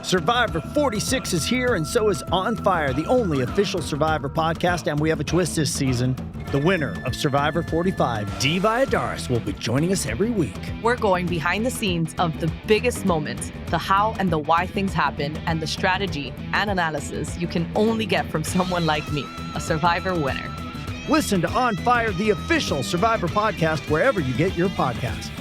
Survivor 46 is here, and so is On Fire, the only official Survivor podcast, and we have a twist this season. The winner of Survivor 45, Dee Valladares, will be joining us every week. We're going behind the scenes of the biggest moments, the how and the why things happen, and the strategy and analysis you can only get from someone like me, a Survivor winner. Listen to On Fire, the official Survivor podcast, wherever you get your podcasts.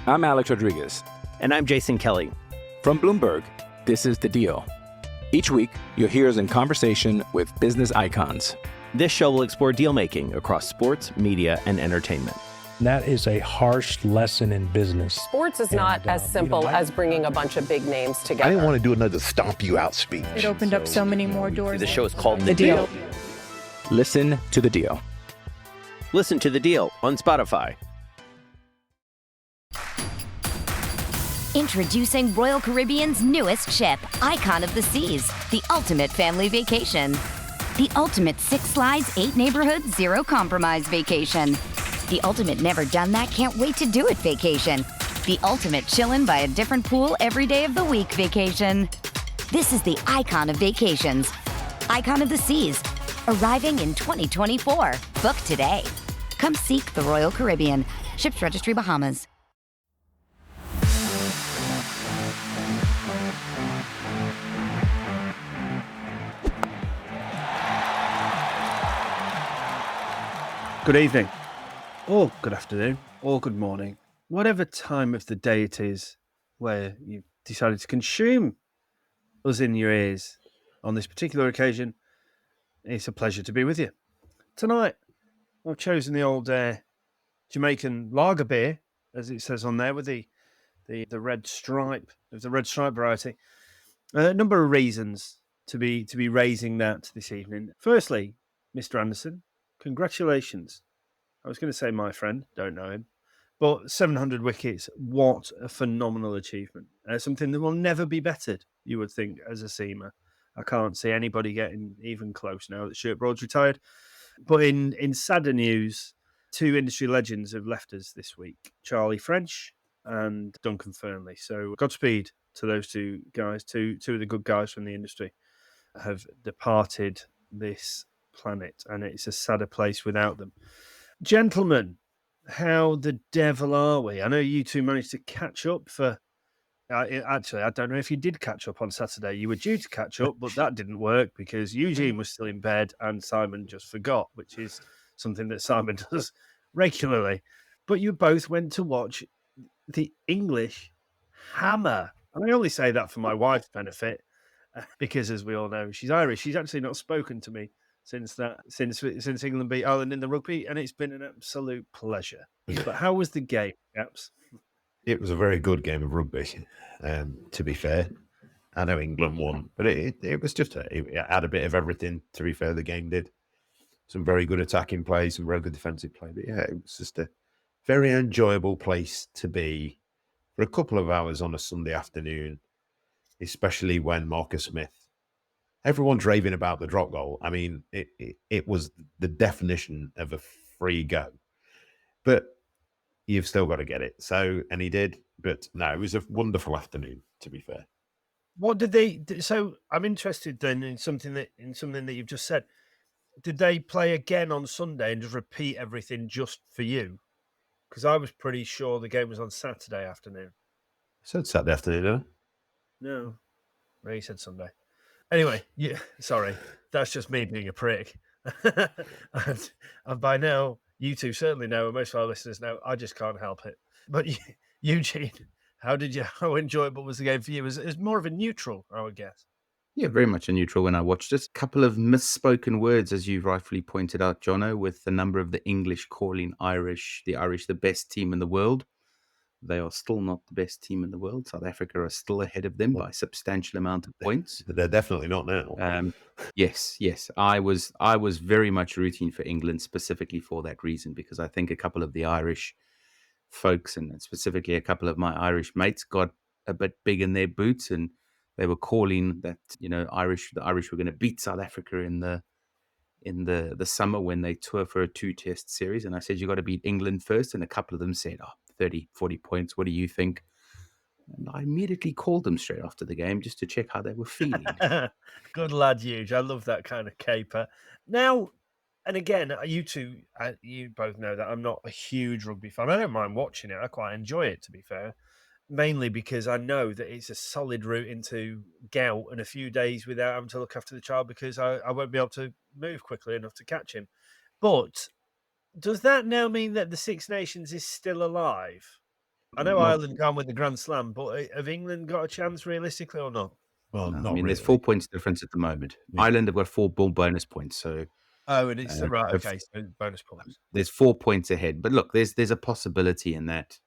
I'm Alex Rodriguez. And I'm Jason Kelly. From Bloomberg, this is The Deal. Each week, you'll hear us in conversation with business icons. This show will explore deal-making across sports, media, and entertainment. That is a harsh lesson in business. Sports is not as simple as bringing a bunch of big names together. I didn't want to do another stomp you out speech. It opened up so many more doors. The show is called The Deal. Listen to The Deal. Listen to The Deal on Spotify. Introducing Royal Caribbean's newest ship, Icon of the Seas, the ultimate family vacation. The ultimate 6 slides, 8 neighborhoods, 0 compromise vacation. The ultimate never done that, can't wait to do it vacation. The ultimate chillin' by a different pool every day of the week vacation. This is the Icon of Vacations. Icon of the Seas, arriving in 2024. Book today. Come seek the Royal Caribbean. Ships Registry, Bahamas. Good evening, or good afternoon, or good morning, whatever time of the day it is where you've decided to consume us in your ears on this particular occasion. It's a pleasure to be with you. Tonight, I've chosen the old Jamaican lager beer, as it says on there, with the red stripe, of the red stripe variety. A number of reasons to be raising that this evening. Firstly, Mr. Anderson, congratulations. I was going to say my friend, don't know him, but 700 wickets, what a phenomenal achievement. Something that will never be bettered, you would think, as a seamer. I can't see anybody getting even close now that Stuart Broad's retired. But in sadder news, 2 industry legends have left us this week, Charlie French and Duncan Fernley. So Godspeed to those 2 guys, two of the good guys from the industry have departed this planet, and it's a sadder place without them. Gentlemen, how the devil are we? I know you 2 managed to catch up for... Actually, I don't know if you did catch up on Saturday. You were due to catch up, but that didn't work because Eugene was still in bed and Simon just forgot, which is something that Simon does regularly. But you both went to watch the English hammer. And I only say that for my wife's benefit because, as we all know, she's Irish. She's actually not spoken to me since England beat Ireland in the rugby, and it's been an absolute pleasure. But how was the game, chaps? It was a very good game of rugby, to be fair. I know England won, but it was just it had a bit of everything, to be fair, the game did. Some very good attacking play, some very good defensive play. But yeah, it was just a very enjoyable place to be for a couple of hours on a Sunday afternoon, especially when Marcus Smith... Everyone's raving about the drop goal. I mean, it was the definition of a free go. But you've still got to get it. So, and he did. But no, it was a wonderful afternoon, to be fair. What did they... So I'm interested then in something that you've just said. Did they play again on Sunday and just repeat everything just for you? Because I was pretty sure the game was on Saturday afternoon. I said Saturday afternoon, didn't I? No. Ray said Sunday. Anyway, yeah, sorry. That's just me being a prick. and by now, you 2 certainly know, and most of our listeners know, I just can't help it. But Eugene, how enjoyable was the game for you? It was more of a neutral, I would guess. Yeah, very much a neutral when I watched it. A couple of misspoken words, as you rightfully pointed out, Jono, with the number of the English calling the Irish the best team in the world. They are still not the best team in the world. South Africa are still ahead of them by a substantial amount of points. They're definitely not now. Yes. I was very much rooting for England specifically for that reason, because I think a couple of the Irish folks, and specifically a couple of my Irish mates, got a bit big in their boots, and they were calling that the Irish were going to beat South Africa in the summer when they tour for a 2-test series. And I said, you got to beat England first, and a couple of them said, 30, 40 points. What do you think? And I immediately called them straight after the game just to check how they were feeling. Good lad, Huge. I love that kind of caper. Now, and again, you two, you both know that I'm not a huge rugby fan. I don't mind watching it. I quite enjoy it, to be fair. Mainly because I know that it's a solid route into gout and a few days without having to look after the child because I won't be able to move quickly enough to catch him. But does that now mean that the Six Nations is still alive? I know Ireland gone with the Grand Slam, but have England got a chance realistically or not? Well, No, not I mean, really. there's 4 points difference at the moment. Yeah. Ireland have got 4 bonus points. So, it is right. Okay, so bonus points. There's 4 points ahead. But look, there's a possibility in that.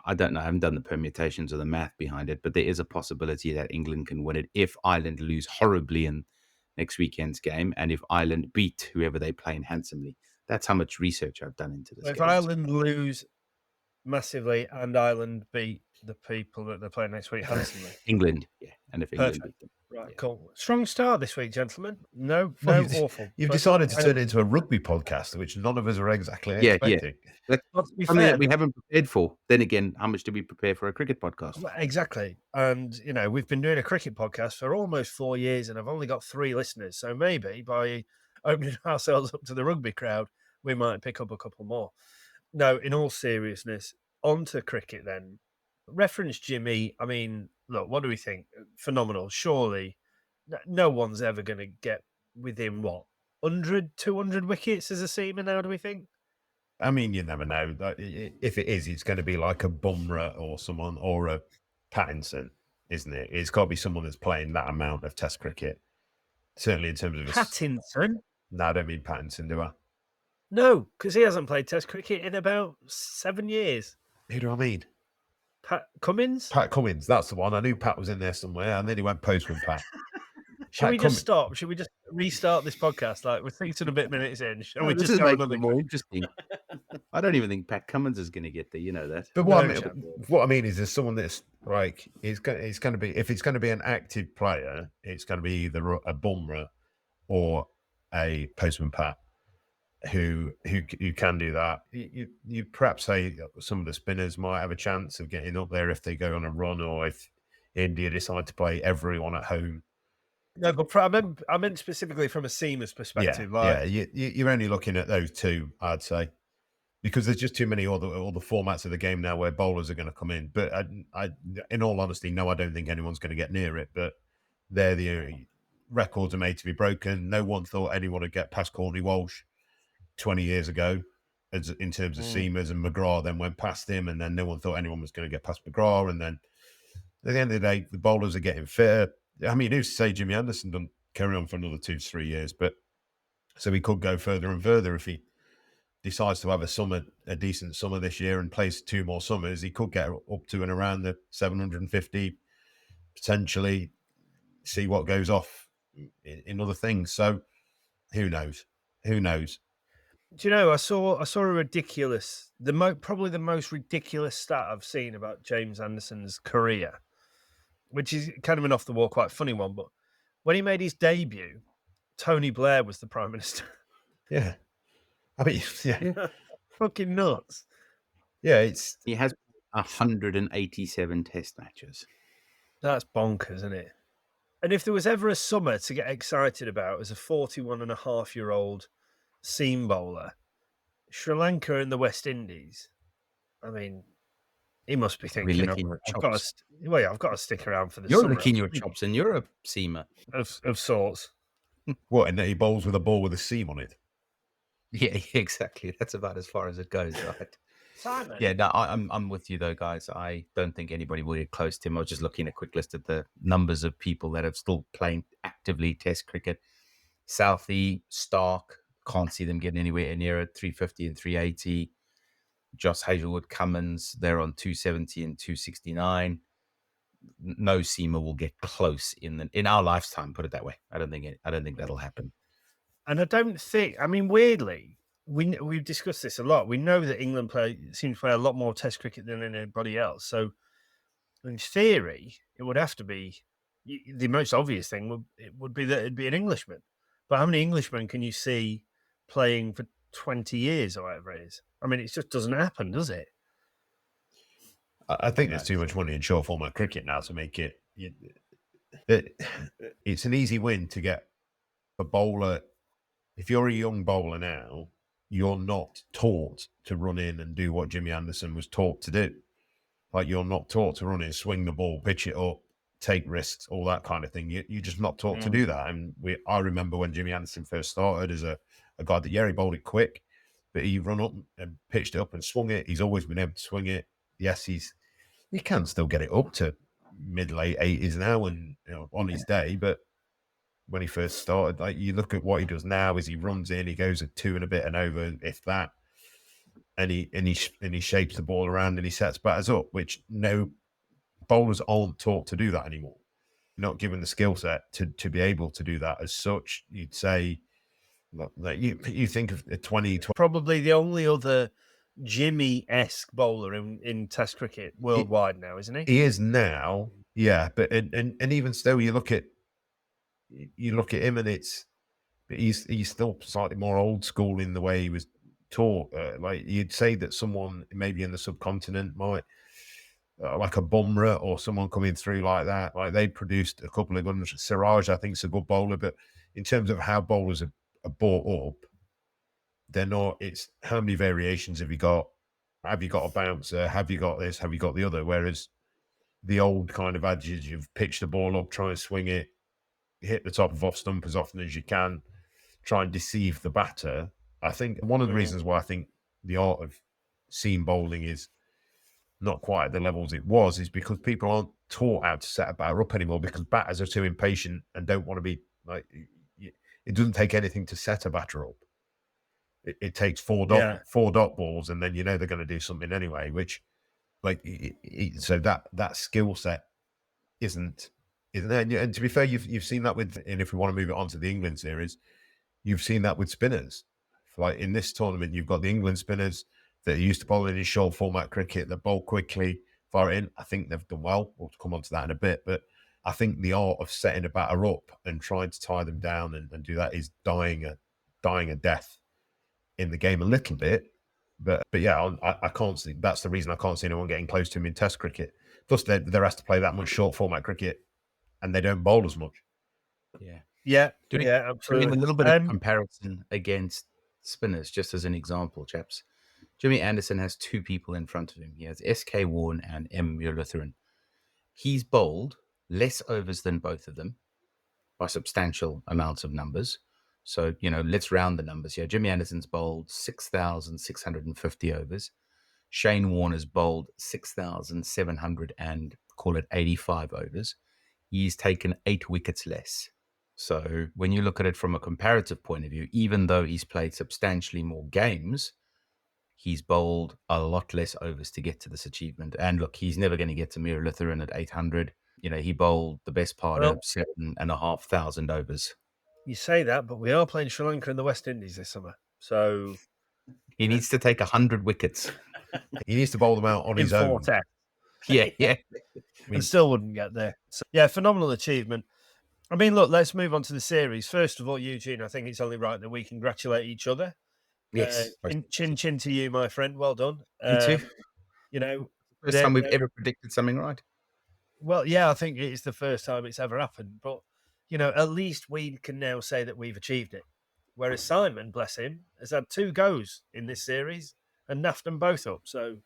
I don't know. I haven't done the permutations or the math behind it, but there is a possibility that England can win it if Ireland lose horribly in next weekend's game, and if Ireland beat whoever they play in handsomely. That's how much research I've done into this. If Ireland lose massively and Ireland beat the people that they're playing next week handsomely. England, yeah. And if England beat them. Right, cool. Strong start this week, gentlemen. No, awful. You've decided to turn it into a rugby podcast, which none of us are exactly expecting. That's something that we haven't prepared for. Then again, how much do we prepare for a cricket podcast? Exactly. And, we've been doing a cricket podcast for almost 4 years and I've only got 3 listeners. So maybe by opening ourselves up to the rugby crowd, we might pick up a couple more. No, in all seriousness, on to cricket then. Reference Jimmy. I mean, look, what do we think? Phenomenal. Surely no one's ever going to get within, 100, 200 wickets as a seamer now, do we think? I mean, you never know. If it is, it's going to be like a Bumrah or someone, or a Pattinson, isn't it? It's got to be someone that's playing that amount of Test cricket. Certainly in terms of... Pattinson? No, I don't mean Pattinson, do I? No, because he hasn't played Test cricket in about 7 years. Who do I mean? Pat Cummins? Pat Cummins, that's the one. I knew Pat was in there somewhere, and then he went postman Pat. Should we just stop? Should we just restart this podcast? Like, we're 6 and a bit minutes in. Shall we just is go making another it more interesting. I don't even think Pat Cummins is going to get there. You know that. But what I mean is, there's someone that's like, it's going to be, if it's going to be an active player, it's going to be either a Bumrah or a postman Pat who can do that. You perhaps say some of the spinners might have a chance of getting up there if they go on a run, or if India decide to play everyone at home. No, but I meant specifically from a seamer's perspective. You're only looking at those two, I'd say, because there's just too many all the formats of the game now where bowlers are going to come in. But I in all honesty, no, I don't think anyone's going to get near it. But they're the records are made to be broken. No one thought anyone would get past Courtney Walsh 20 years ago, as in terms of seamers, and McGrath then went past him, and then no one thought anyone was going to get past McGrath. And then at the end of the day, the bowlers are getting fitter. I mean, who's to say Jimmy Anderson doesn't carry on for another 2 to 3 years? But so he could go further and further if he decides to have a decent summer this year and plays 2 more summers. He could get up to and around the 750, potentially see what goes off in other things. So who knows? Who knows? Do you know, I saw a ridiculous, probably the most ridiculous stat I've seen about James Anderson's career, which is kind of an off-the-wall, quite funny one. But when he made his debut, Tony Blair was the Prime Minister. Yeah. I mean, yeah. Fucking nuts. Yeah, he has 187 Test matches. That's bonkers, isn't it? And if there was ever a summer to get excited about as a 41.5-year-old seam bowler, Sri Lanka and the West Indies, I mean, he must be thinking, I've got to stick around for the summer. You're licking your chops in Europe, seamer. Of sorts. What, and he bowls with a ball with a seam on it? Yeah, exactly. That's about as far as it goes, right? Simon. Yeah, no, I'm with you though, guys. I don't think anybody will get close to him. I was just looking at a quick list of the numbers of people that have still playing actively Test cricket. Southey, Stark, can't see them getting anywhere near it. 350 and 380. Joss Hazelwood, Cummins, they're on 270 and 269. No seamer will get close in our lifetime. Put it that way. I don't think that'll happen. And I don't think. I mean, weirdly, we've discussed this a lot. We know that England seem to play a lot more Test cricket than anybody else. So, in theory, it would have to be the most obvious thing. Would be that it'd be an Englishman. But how many Englishmen can you see playing for 20 years or whatever it is? I mean, it just doesn't happen, does it? I think there's too much money in short format cricket now to make it. It's an easy win to get a bowler. If you're a young bowler now, you're not taught to run in and do what Jimmy Anderson was taught to do. Like, you're not taught to run in, swing the ball, pitch it up, take risks, all that kind of thing. You're just not taught to do that. And I remember when Jimmy Anderson first started as a guy that, he bowled it quick, but he run up and pitched it up and swung it. He's always been able to swing it. Yes, he can still get it up to mid-late 80s now and on his day, but when he first started, like, you look at what he does now, is he runs in, he goes at 2 and a bit and over, if that, and he shapes the ball around and he sets batters up, which no bowlers aren't taught to do that anymore. Not given the skill set to be able to do that as such. You'd say, like, you think of a 20. Probably the only other Jimmy-esque bowler in Test cricket worldwide now, isn't he? He is now, yeah. But and even still, you look at him, and he's still slightly more old school in the way he was taught. Like, you'd say that someone maybe in the subcontinent might, like a Bumrah or someone coming through like that, like, they produced a couple of good ones. Siraj, I think, is a good bowler, but in terms of how bowlers are brought up, they're not. It's how many variations have you got? Have you got a bouncer? Have you got this? Have you got the other? Whereas the old kind of adage of pitch the ball up, try and swing it, hit the top of off stump as often as you can, try and deceive the batter. I think one of the reasons why I think the art of seam bowling is not quite at the levels it was is because people aren't taught how to set a batter up anymore, because batters are too impatient and don't want to be like. It doesn't take anything to set a batter up. It takes four dot balls, and then they're going to do something anyway. Which, like, so that skill set isn't there. And to be fair, you've seen that with, and if we want to move it on to the England series, you've seen that with spinners. Like, in this tournament, you've got the England spinners that are used to bowling in short format cricket, that bowl quickly, fire it in. I think they've done well. We'll come on to that in a bit, but I think the art of setting a batter up and trying to tie them down and do that is dying a death in the game a little bit. But yeah, I can't see. That's the reason I can't see anyone getting close to him in Test cricket. Plus, they're asked to play that much short format cricket, and they don't bowl as much. Yeah, Doing absolutely. a little bit of comparison against spinners, just as an example, chaps. Jimmy Anderson has 2 people in front of him. He has SK Warne and M. Mulitheren. He's bowled less overs than both of them by substantial amounts of numbers. So, let's round the numbers here. Jimmy Anderson's bowled 6,650 overs. Shane Warner's bowled 6,700 and call it 85 overs. He's taken 8 wickets less. So when you look at it from a comparative point of view, even though he's played substantially more games, he's bowled a lot less overs to get to this achievement. And look, he's never going to get to Mulitheren at 800. He bowled the best part of 7,500 overs. You say that, but we are playing Sri Lanka in the West Indies this summer. So he needs to take 100 wickets. He needs to bowl them out on his own. Yeah. And still wouldn't get there. So, yeah, phenomenal achievement. I mean, look, let's move on to the series. First of all, Eugene, I think it's only right that we congratulate each other. Yes. Chin to you, my friend. Well done. You too. First time we've ever predicted something right. Well, yeah, I think it's the first time it's ever happened. But, at least we can now say that we've achieved it. Whereas Simon, bless him, has had 2 goes in this series and naffed them both up. So,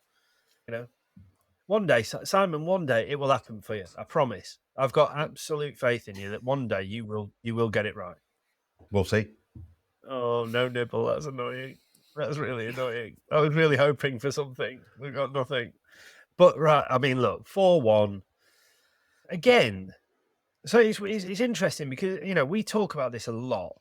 one day, Simon, it will happen for you. I promise. I've got absolute faith in you that one day you will get it right. We'll see. Oh, no nibble. That's annoying. That's really annoying. I was really hoping for something. We got nothing. But, right, I mean, look, 4-1. Again, so it's interesting because, we talk about this a lot.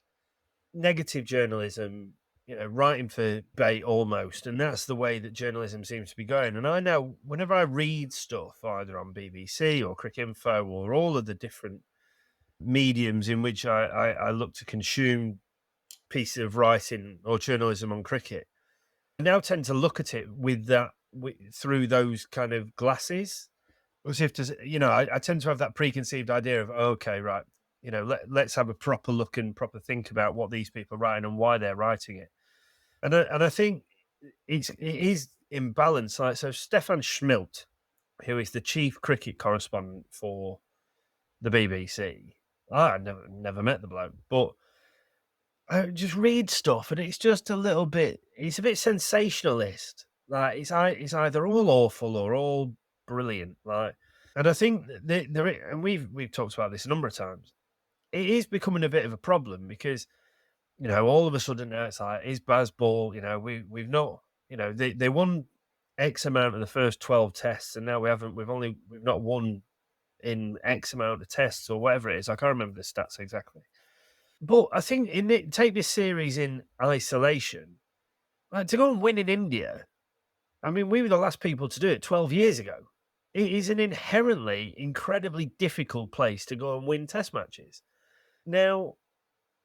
Negative journalism, writing for bait almost. And that's the way that journalism seems to be going. And I know whenever I read stuff, either on BBC or Cricinfo or all of the different mediums in which I look to consume pieces of writing or journalism on cricket, I now tend to look at it through those kind of glasses. As if I tend to have that preconceived idea of, okay, right, let's have a proper look and proper think about what these people are writing and why they're writing it. And I think it is imbalanced. Like, so Stefan Schmidt, who is the chief cricket correspondent for the BBC. I never met the bloke, but I just read stuff, and it's just a little bit. It's a bit sensationalist. Like it's either all awful or all brilliant. Like, and I think and we've talked about this a number of times. It is becoming a bit of a problem because, all of a sudden now it's like, is Bazzball? We've not. They won X amount of the first 12 tests, and now we've not won in X amount of tests or whatever it is. I can't remember the stats exactly. But I think take this series in isolation, like to go and win in India. I mean, we were the last people to do it 12 years ago. It is an inherently incredibly difficult place to go and win test matches. Now,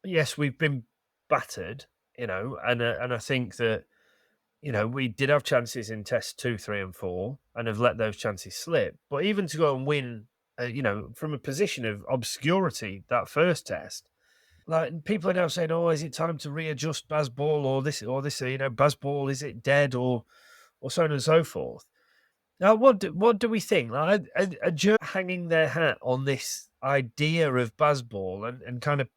yes, we've been battered, and I think that, we did have chances in tests 2, 3, and 4 and have let those chances slip. But even to go and win, from a position of obscurity, that first test, like people are now saying, "Oh, is it time to readjust Bazzball or this? Bazzball, is it dead or so on and so forth?" Now, what do we think? Like, are Germans hanging their hat on this idea of Bazzball and kind of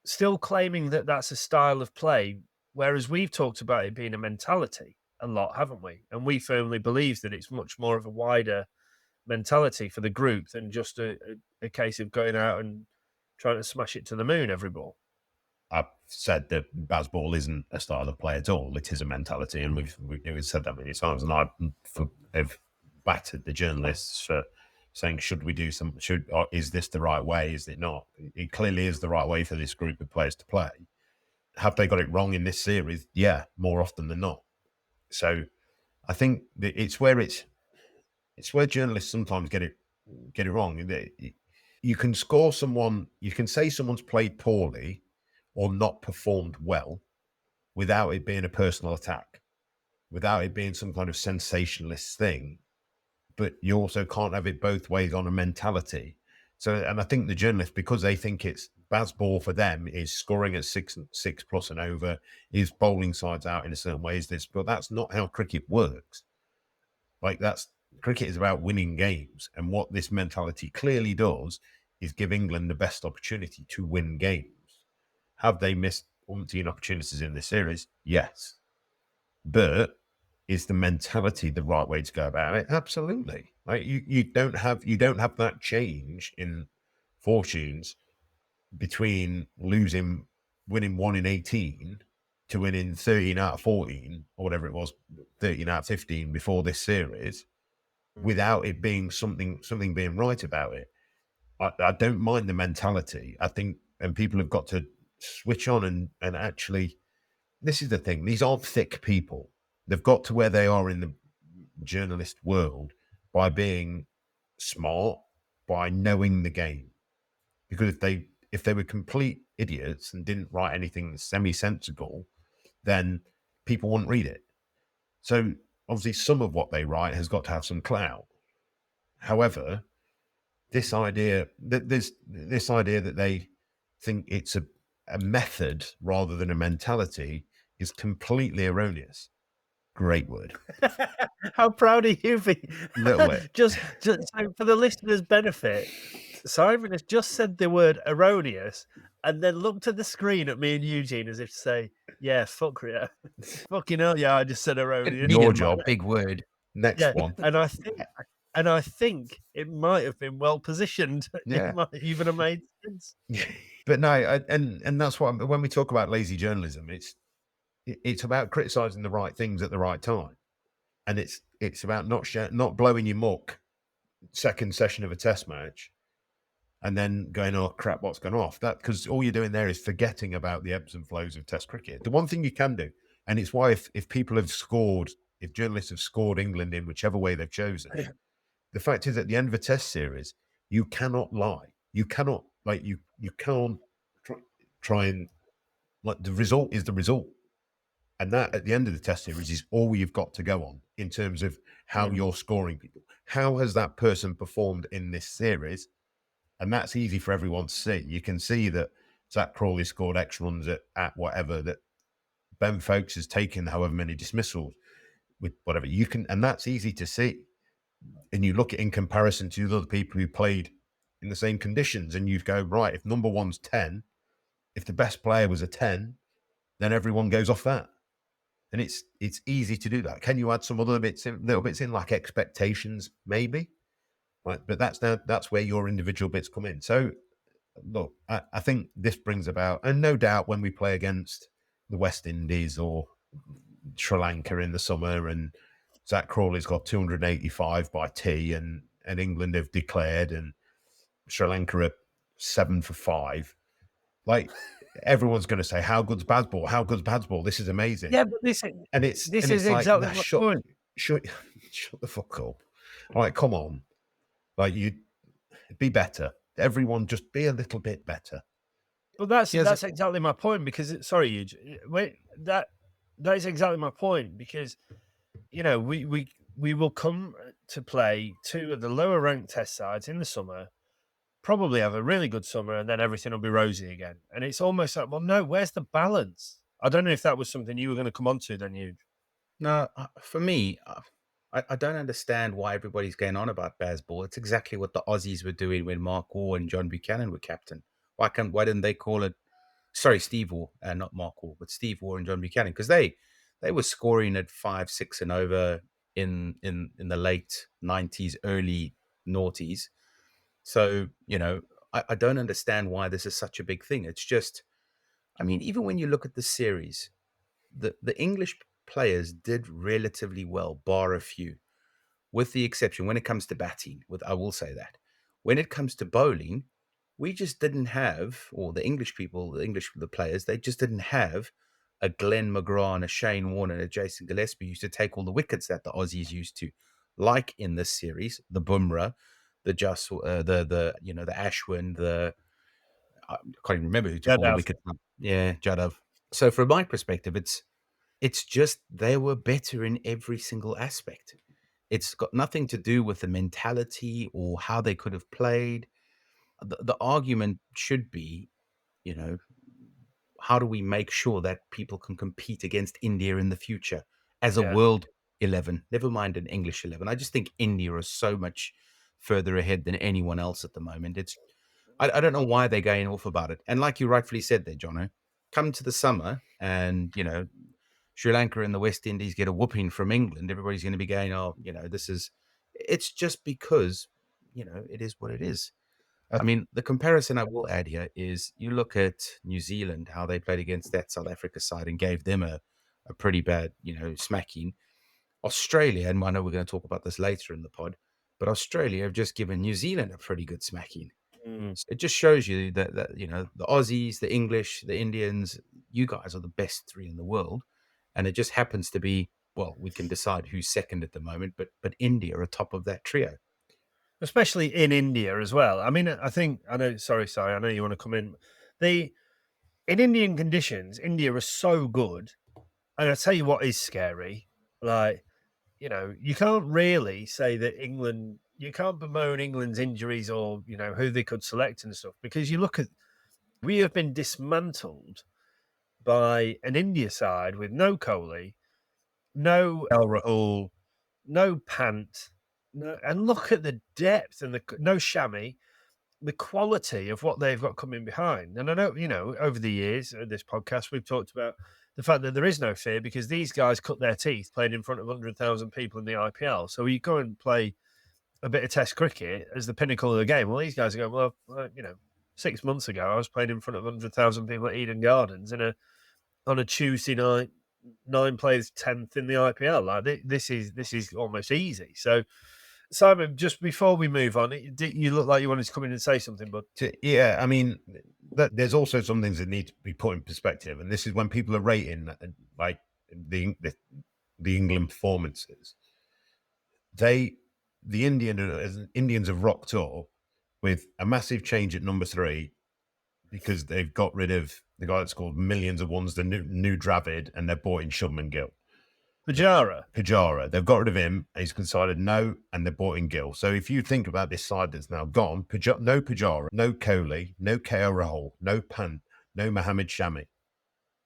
still claiming that that's a style of play, whereas we've talked about it being a mentality a lot, haven't we? And we firmly believe that it's much more of a wider mentality for the group than just a case of going out and trying to smash it to the moon every ball. I've said that Bazzball isn't a style of play at all. It is a mentality, and we've said that many times. And I have battered the journalists for saying, is this the right way? Is it not? It clearly is the right way for this group of players to play. Have they got it wrong in this series? Yeah, more often than not. So I think that it's where journalists sometimes get it wrong. You can score someone, you can say someone's played poorly or not performed well without it being a personal attack, without it being some kind of sensationalist thing. But you also can't have it both ways on a mentality. So, and I think the journalists, because they think it's Bazzball for them is scoring at six plus and over, is bowling sides out in a certain way, but that's not how cricket works. Like cricket is about winning games. And what this mentality clearly does is give England the best opportunity to win games. Have they missed umpteen opportunities in this series? Yes. But is the mentality the right way to go about it? Absolutely. Like you don't have that change in fortunes between winning 1 in 18 to winning 13 out of 14 or whatever it was, 13 out of 15 before this series, without it being something being right about it. I don't mind the mentality. I think, and people have got to switch on and actually, this is the thing. These aren't thick people. They've got to where they are in the journalist world by being smart, by knowing the game. Because if they were complete idiots and didn't write anything semi-sensible, then people wouldn't read it. So obviously some of what they write has got to have some clout. However, this idea that they think it's a method rather than a mentality is completely erroneous. Great word. How proud of you be? Little bit. just so for the listeners' benefit, Simon has just said the word erroneous and then looked at the screen at me and Eugene as if to say, yeah, fuck yeah. Fucking hell, yeah, I just said erroneous. Your job. Big word. Next one. And I think it might have been well positioned. Yeah. It might even have made sense. But no, and that's what, when we talk about lazy journalism, it's about criticizing the right things at the right time, and it's about not blowing your muck second session of a test match, and then going, oh crap, what's gone off? That because all you're doing there is forgetting about the ebbs and flows of Test cricket. The one thing you can do, and it's why if people have scored, if journalists have scored England in whichever way they've chosen, the fact is at the end of a Test series, you cannot lie. You cannot you can't try and the result is the result. And that, at the end of the Test series, is all you've got to go on in terms of how you're scoring people. How has that person performed in this series? And that's easy for everyone to see. You can see that Zach Crawley scored X runs at whatever, that Ben Foakes has taken however many dismissals with whatever. And that's easy to see. and you look at it in comparison to the other people who played in the same conditions, and you go, right, if number one's 10, if the best player was a 10, then everyone goes off that. And it's easy to do that. Can you add some other little bits in, like expectations, maybe? Right, but that's where your individual bits come in. So, look, I think this brings about, and no doubt when we play against the West Indies or Sri Lanka in the summer, and Zach Crawley's got 285 by T, and England have declared, and Sri Lanka are 7 for 5. Like, everyone's going to say, "How good's Bazzball? How good's Bazzball? This is amazing." Yeah, but this is like, exactly my point. Shut the fuck up! Like, come on, like, you be better. Everyone, just be a little bit better. Well, that's exactly my point. Because sorry, Huge, wait, that is exactly my point. Because we will come to play 2 of the lower ranked Test sides in the summer. Probably have a really good summer, and then everything will be rosy again. And it's almost like, well, no, where's the balance? I don't know if that was something you were going to come on to then, Huge. No, for me, I don't understand why everybody's going on about Bazzball. It's exactly what the Aussies were doing when Mark Waugh and John Buchanan were captain. Why didn't they call it? Sorry, Steve Waugh, not Mark Waugh, but Steve Waugh and John Buchanan, because they were scoring at 5, 6 and over in the late 90s, early noughties. So, I don't understand why this is such a big thing. It's just, I mean, even when you look at the series, the English players did relatively well, bar a few, with the exception when it comes to batting. I will say that. When it comes to bowling, we just didn't have, or the players, they just didn't have a Glenn McGrath and a Shane Warne and a Jason Gillespie used to take all the wickets that the Aussies used to, like in this series, the Bumrah, the Ashwin, I can't even remember who took all the wickets. Yeah, Jadav. So from my perspective, it's just they were better in every single aspect. It's got nothing to do with the mentality or how they could have played. The argument should be, how do we make sure that people can compete against India in the future as a world 11, never mind an English 11. I just think India is so much further ahead than anyone else at the moment. I don't know why they're going off about it. And like you rightfully said there, Jono, come to the summer and, Sri Lanka and the West Indies get a whooping from England. Everybody's going to be going, it's just because, it is what it is. I mean, the comparison I will add here is you look at New Zealand, how they played against that South Africa side and gave them a pretty bad, smacking. Australia, and I know we're going to talk about this later in the pod, but Australia have just given New Zealand a pretty good smacking. So it just shows you that the Aussies, the English, the Indians, you guys are the best 3 in the world. And it just happens to be, well, we can decide who's second at the moment, but India are top of that trio. Especially in India as well. I mean, I know you want to come in. In Indian conditions, India are so good. And I'll tell you what is scary. Like, you can't really say that England, you can't bemoan England's injuries or, who they could select and stuff, because you look at, we have been dismantled by an India side with no Kohli, no El Rahul, no Pant, and look at the depth and no Shami, the quality of what they've got coming behind. And I know, over the years of this podcast, we've talked about the fact that there is no fear because these guys cut their teeth playing in front of 100,000 people in the IPL. So you go and play a bit of Test cricket as the pinnacle of the game. Well, these guys are going, 6 months ago, I was playing in front of 100,000 people at Eden Gardens on a Tuesday night, 9 players 10th in the IPL. Like this is almost easy. So, Simon, just before we move on, you look like you wanted to come in and say something, but yeah, I mean, there's also some things that need to be put in perspective, and this is when people are rating like the England performances. The Indians have rocked up with a massive change at number 3 because they've got rid of the guy that scored millions of ones, the new Dravid, and they're bought in Shubman Gill. Pujara. They've got rid of him. He's decided no, and they're bought in Gill. So if you think about this side that's now gone, no Pujara, no Kohli, no KL Rahul, no Pant, no Mohammad Shami.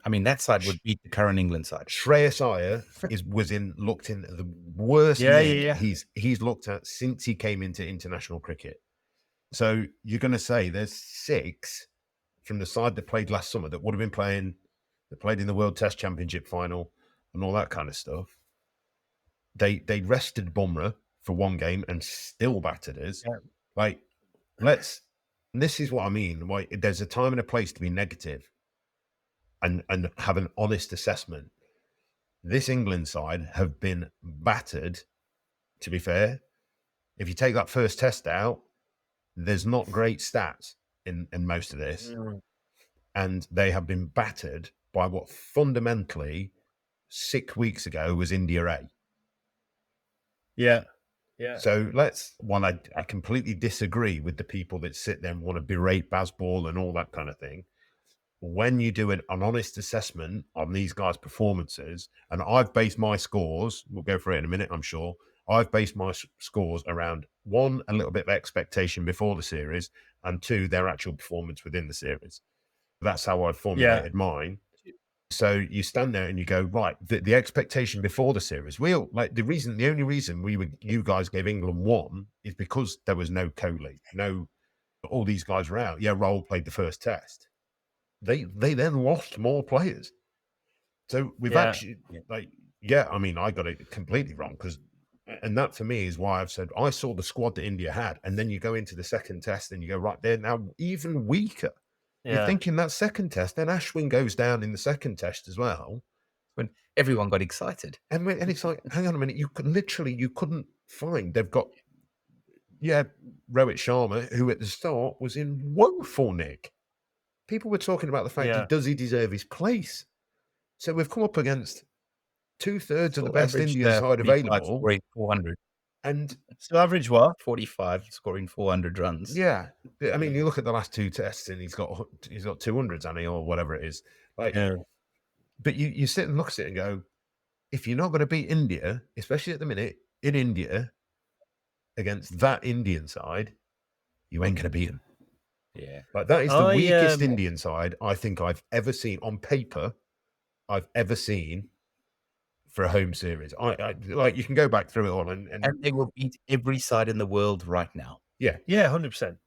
I mean, that side would beat the current England side. Shreyas Iyer looked in the worst nick he's looked at since he came into international cricket. So you're going to say there's 6 from the side that played last summer that would have been playing, that played in the World Test Championship final and all that kind of stuff. They rested Bumrah for one game and still battered us. Yeah. This is what I mean. There's a time and a place to be negative and have an honest assessment. This England side have been battered, to be fair. If you take that first test out, there's not great stats in most of this. Mm. And they have been battered by what fundamentally 6 weeks ago was India A. Yeah. Yeah. So I completely disagree with the people that sit there and want to berate Bazzball and all that kind of thing. When you do an honest assessment on these guys' performances, and I've based my scores, we'll go for it in a minute, I'm sure. I've based my scores around 1, a little bit of expectation before the series, and 2, their actual performance within the series. That's how I've formulated mine. So you stand there and you go, right, the expectation before the series, the only reason you guys gave England 1 is because there was no Kohli, all these guys were out. Yeah, Roll played the first test. They then lost more players. So we've actually, I mean, I got it completely wrong and that for me is why I've said I saw the squad that India had, and then you go into the second test and you go, right, they're now even weaker. Yeah. You're thinking that second test, then Ashwin goes down in the second test as well. When everyone got excited. And it's like, hang on a minute, you couldn't find, they've got, Rohit Sharma, who at the start was in woeful nick. People were talking about the fact, does he deserve his place? So we've come up against 2/3 of the best Indian side available. Scoring 400. And so average what? 45, scoring 400 runs. Yeah. I mean, you look at the last 2 tests and he's got 200s, or whatever it is. But you sit and look at it and go, if you're not going to beat India, especially at the minute in India, against that Indian side, you ain't going to beat them. Yeah. That is the weakest Indian side I think I've ever seen on paper. I've ever seen for a home series. You can go back through it all and they will beat every side in the world right now. Yeah. Yeah, 100%.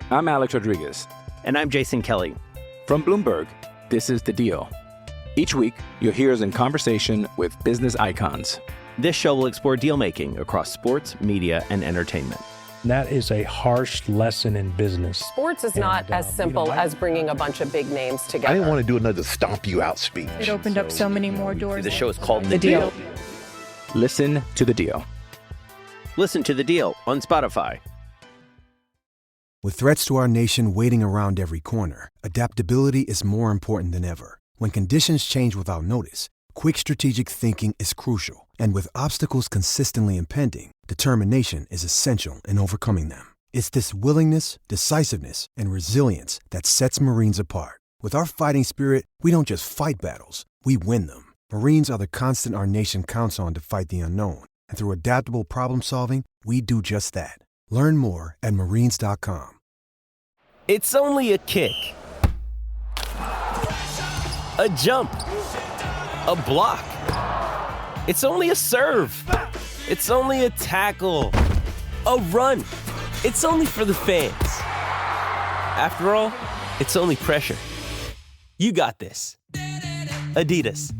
I'm Alex Rodriguez. And I'm Jason Kelly. From Bloomberg, this is The Deal. Each week, you'll hear us in conversation with business icons. This show will explore deal-making across sports, media, and entertainment. And that is a harsh lesson in business. Sports is not as simple as bringing a bunch of big names together. I didn't want to do another stomp you out speech. It opened up so many more doors. The show is called The Deal. Listen to The Deal. Listen to The Deal on Spotify. With threats to our nation waiting around every corner, adaptability is more important than ever. When conditions change without notice, quick strategic thinking is crucial. And with obstacles consistently impending, determination is essential in overcoming them. It's this willingness, decisiveness, and resilience that sets Marines apart. With our fighting spirit, we don't just fight battles, we win them. Marines are the constant our nation counts on to fight the unknown. And through adaptable problem solving, we do just that. Learn more at marines.com. It's only a kick, a jump, a block. It's only a serve. It's only a tackle, a run. It's only for the fans. After all, it's only pressure. You got this. Adidas.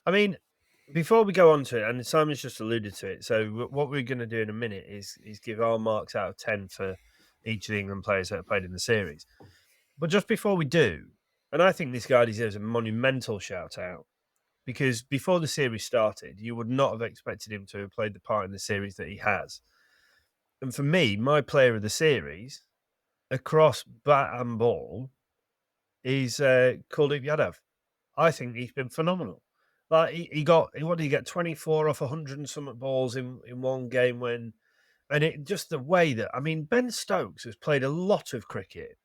I mean, before we go on to it, and Simon's just alluded to it, so what we're going to do in a minute is give our marks out of 10 for each of the England players that have played in the series. But just before we do, and I think this guy deserves a monumental shout out, because before the series started, you would not have expected him to have played the part in the series that he has. And for me, my player of the series, across bat and ball, is Kuldeep Yadav. I think he's been phenomenal. Like he got, what did he get? 24 off 100 and some balls in one game and it just the way that, I mean, Ben Stokes has played a lot of cricket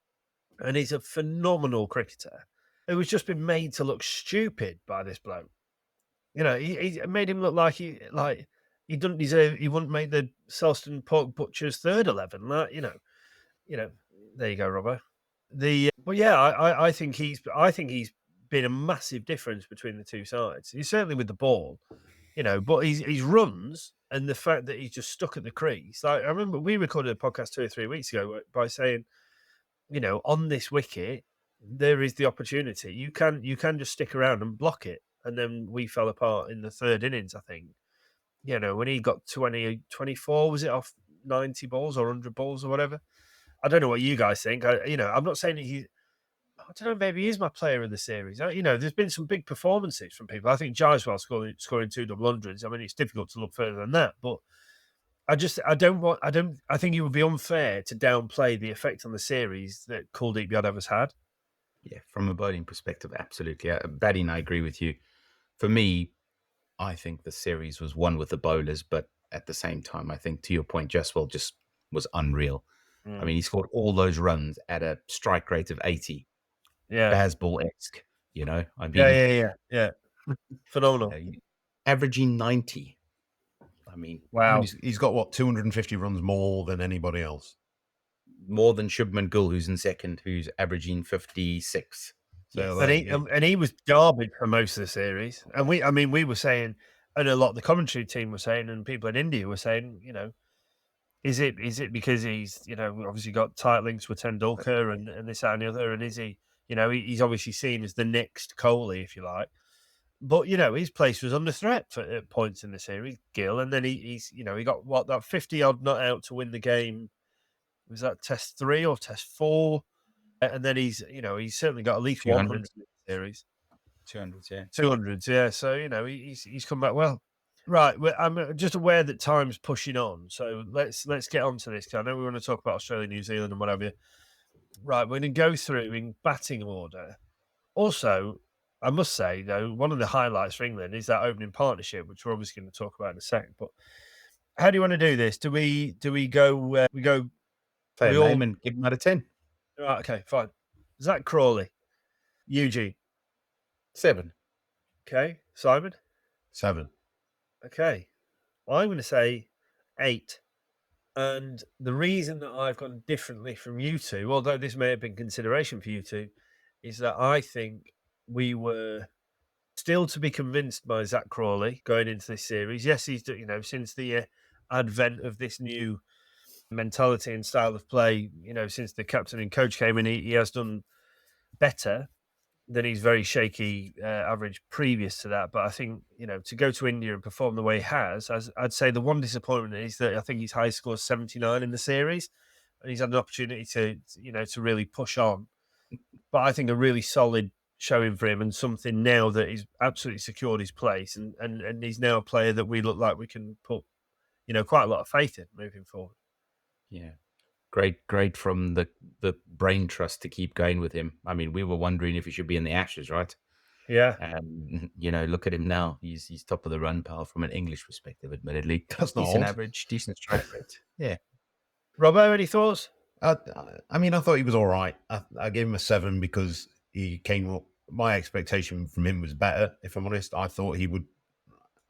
and he's a phenomenal cricketer who has just been made to look stupid by this bloke. You know, he made him look like he doesn't deserve, he wouldn't make the Selston Pork Butcher's third 11, like, you know. there you go, Robbo. I think he's been a massive difference between the two sides. He's certainly with the ball, but his runs and the fact that he's just stuck at the crease. Like, I remember we recorded a podcast 2 or 3 weeks ago by saying, on this wicket, there is the opportunity. You can just stick around and block it. And then we fell apart in the third innings, I think. When he got 24, was it off 90 balls or 100 balls or whatever? I don't know what you guys think. I'm not saying that I don't know, maybe he is my player of the series. There's been some big performances from people. I think Jaiswal scoring 2 double hundreds. I mean, it's difficult to look further than that, but I think it would be unfair to downplay the effect on the series that Kuldeep Yadav had. Yeah, from a bowling perspective, absolutely. Batting, I agree with you. For me, I think the series was won with the bowlers, but at the same time, I think, to your point, Jaiswal just was unreal. I mean, he scored all those runs at a strike rate of 80. Yeah. Bazzball-esque, I mean, yeah. Phenomenal. Averaging 90. I mean, wow. He's got, what, 250 runs more than anybody else? More than Shubman Gill, who's in second, who's averaging 56. So and he was garbage for most of the series. And we were saying, and a lot of the commentary team were saying, and people in India were saying, is it because he's, obviously got tight links with Tendulkar and this and the other, and is he, he's obviously seen as the next Kohli, if you like. But, his place was under threat at points in the series, Gill, and then he got that 50-odd not out to win the game. Was that Test 3 or Test 4? And then he's certainly got at least 100 in the series. 200s, yeah. 200s, yeah. So, he's come back well. Right, I'm just aware that time's pushing on, so let's get on to this, because I know we want to talk about Australia, New Zealand and what have you. Right, we're going to go through in batting order. Also, I must say, though, one of the highlights for England is that opening partnership, which we're obviously going to talk about in a second. But how do you want to do this? Do we go? Fair name and give him out of 10. Right, okay, fine. Zach Crawley, Eugene, 7. Okay, Simon, 7. Okay, well, I'm going to say 8. And the reason that I've gone differently from you two, although this may have been consideration for you two, is that I think we were still to be convinced by Zach Crawley going into this series. Yes, he's, since the advent of this new mentality and style of play, since the captain and coach came in, he has done better than his very shaky average previous to that. But I think, to go to India and perform the way he has, I'd say the one disappointment is that I think his high score is 79 in the series, and he's had an opportunity to really push on. But I think a really solid showing for him, and something now that he's absolutely secured his place, and he's now a player that we look like we can put, quite a lot of faith in moving forward. Yeah. Great from the brain trust to keep going with him. I mean, we were wondering if he should be in the Ashes, right? Yeah. And, look at him now. He's top of the run pile from an English perspective, admittedly. That's not decent old. average, decent strike rate. Yeah. Robbo, any thoughts? I mean, I thought he was all right. I gave him a 7 because he came up. My expectation from him was better, if I'm honest. I thought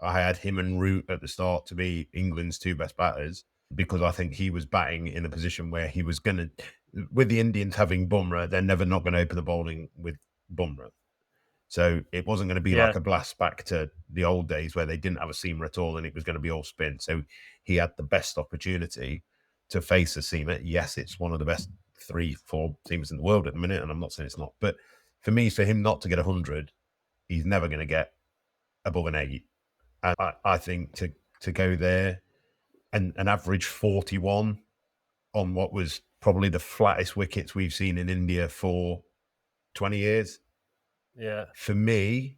I had him and Root at the start to be England's 2 best batters, because I think he was batting in a position where he was going to, with the Indians having Bumrah, they're never not going to open the bowling with Bumrah. So it wasn't going to be like a blast back to the old days where they didn't have a seamer at all and it was going to be all spin. So he had the best opportunity to face a seamer. Yes, it's one of the best 3-4 seamers in the world at the minute, and I'm not saying it's not. But for me, for him not to get 100, he's never going to get above an 8. And I think to go there and an average 41 on what was probably the flattest wickets we've seen in India for 20 years. Yeah. For me,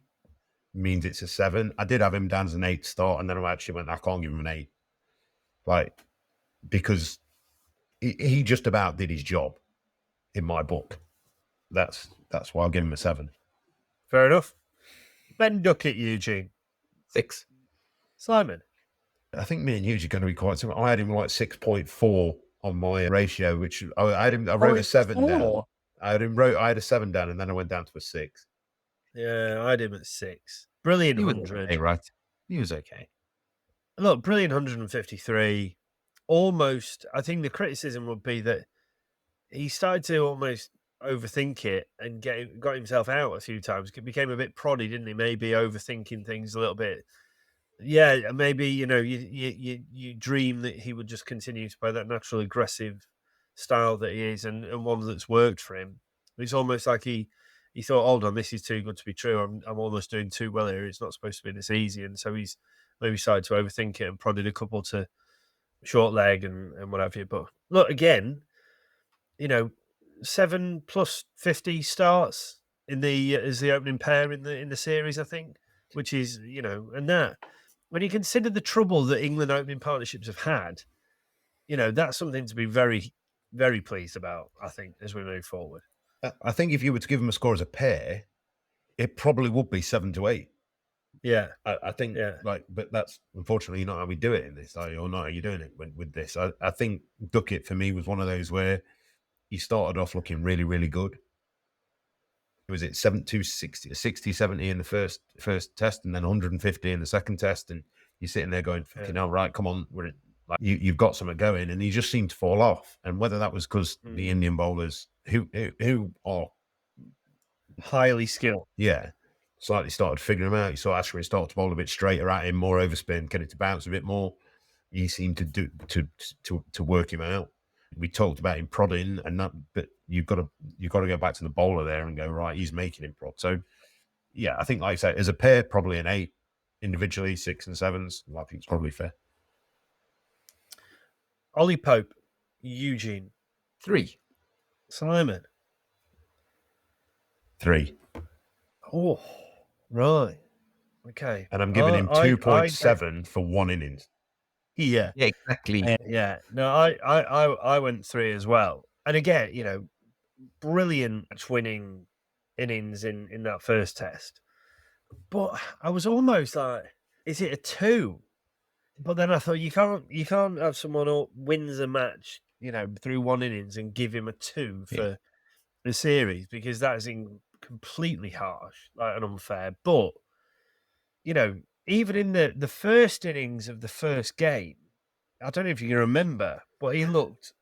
means it's a 7. I did have him down as an 8 start, and then I actually went, I can't give him an 8. Because he just about did his job in my book. That's why I'll give him a 7. Fair enough. Ben Duckett, Eugene. 6. Simon. I think me and Hughes are going to be quite similar. I had him like 6.4 on my ratio, which I wrote a 7 down. I had a 7 down, and then I went down to a 6. Yeah, I had him at 6. Brilliant He was 100. okay, right? He was okay. Look, brilliant 153. Almost, I think the criticism would be that he started to almost overthink it and got himself out a few times. Became a bit proddy, didn't he? Maybe overthinking things a little bit. Yeah, maybe you dream that he would just continue to play that natural aggressive style that he is, and one that's worked for him. It's almost like he thought, hold on, this is too good to be true. I'm almost doing too well here. It's not supposed to be this easy, and so he's maybe started to overthink it and prodded a couple to short leg and what have you. But look, again, 7 plus 50 starts in the as the opening pair in the series, I think, which is and that when you consider the trouble that England opening partnerships have had, that's something to be very, very pleased about, I think, as we move forward. I think if you were to give them a score as a pair, it probably would be 7 to 8. Yeah, I think, but that's unfortunately not how we do it in this, or not how you're doing it with this. I think Duckett for me was one of those where he started off looking really, really good. Was it 60, 70 in the first test, and then 150 in the second test, and you're sitting there going, "Fucking hell, right? Come on, you've got something going," and he just seemed to fall off. And whether that was because the Indian bowlers who are highly skilled, slightly started figuring him out. You saw Ashwin start to bowl a bit straighter at him, more overspin, get it to bounce a bit more. He seemed to work him out. We talked about him prodding and that, but you've got to go back to the bowler there and go, right, he's making him prod. So yeah, I think, like I said, as a pair, probably an 8. Individually, 6 and 7s. I think it's probably fair. Ollie Pope, Eugene, 3. Simon, 3. Oh, right. Okay. And I'm giving him 2.7 for one innings. Yeah, exactly. Yeah. No, I went 3 as well. And again, brilliant winning innings in that first test. But I was almost like, is it a 2? But then I thought you can't have someone who wins a match, through one innings and give him a 2 for the series, because that is completely harsh, and unfair. But even in the first innings of the first game, I don't know if you can remember, but he looked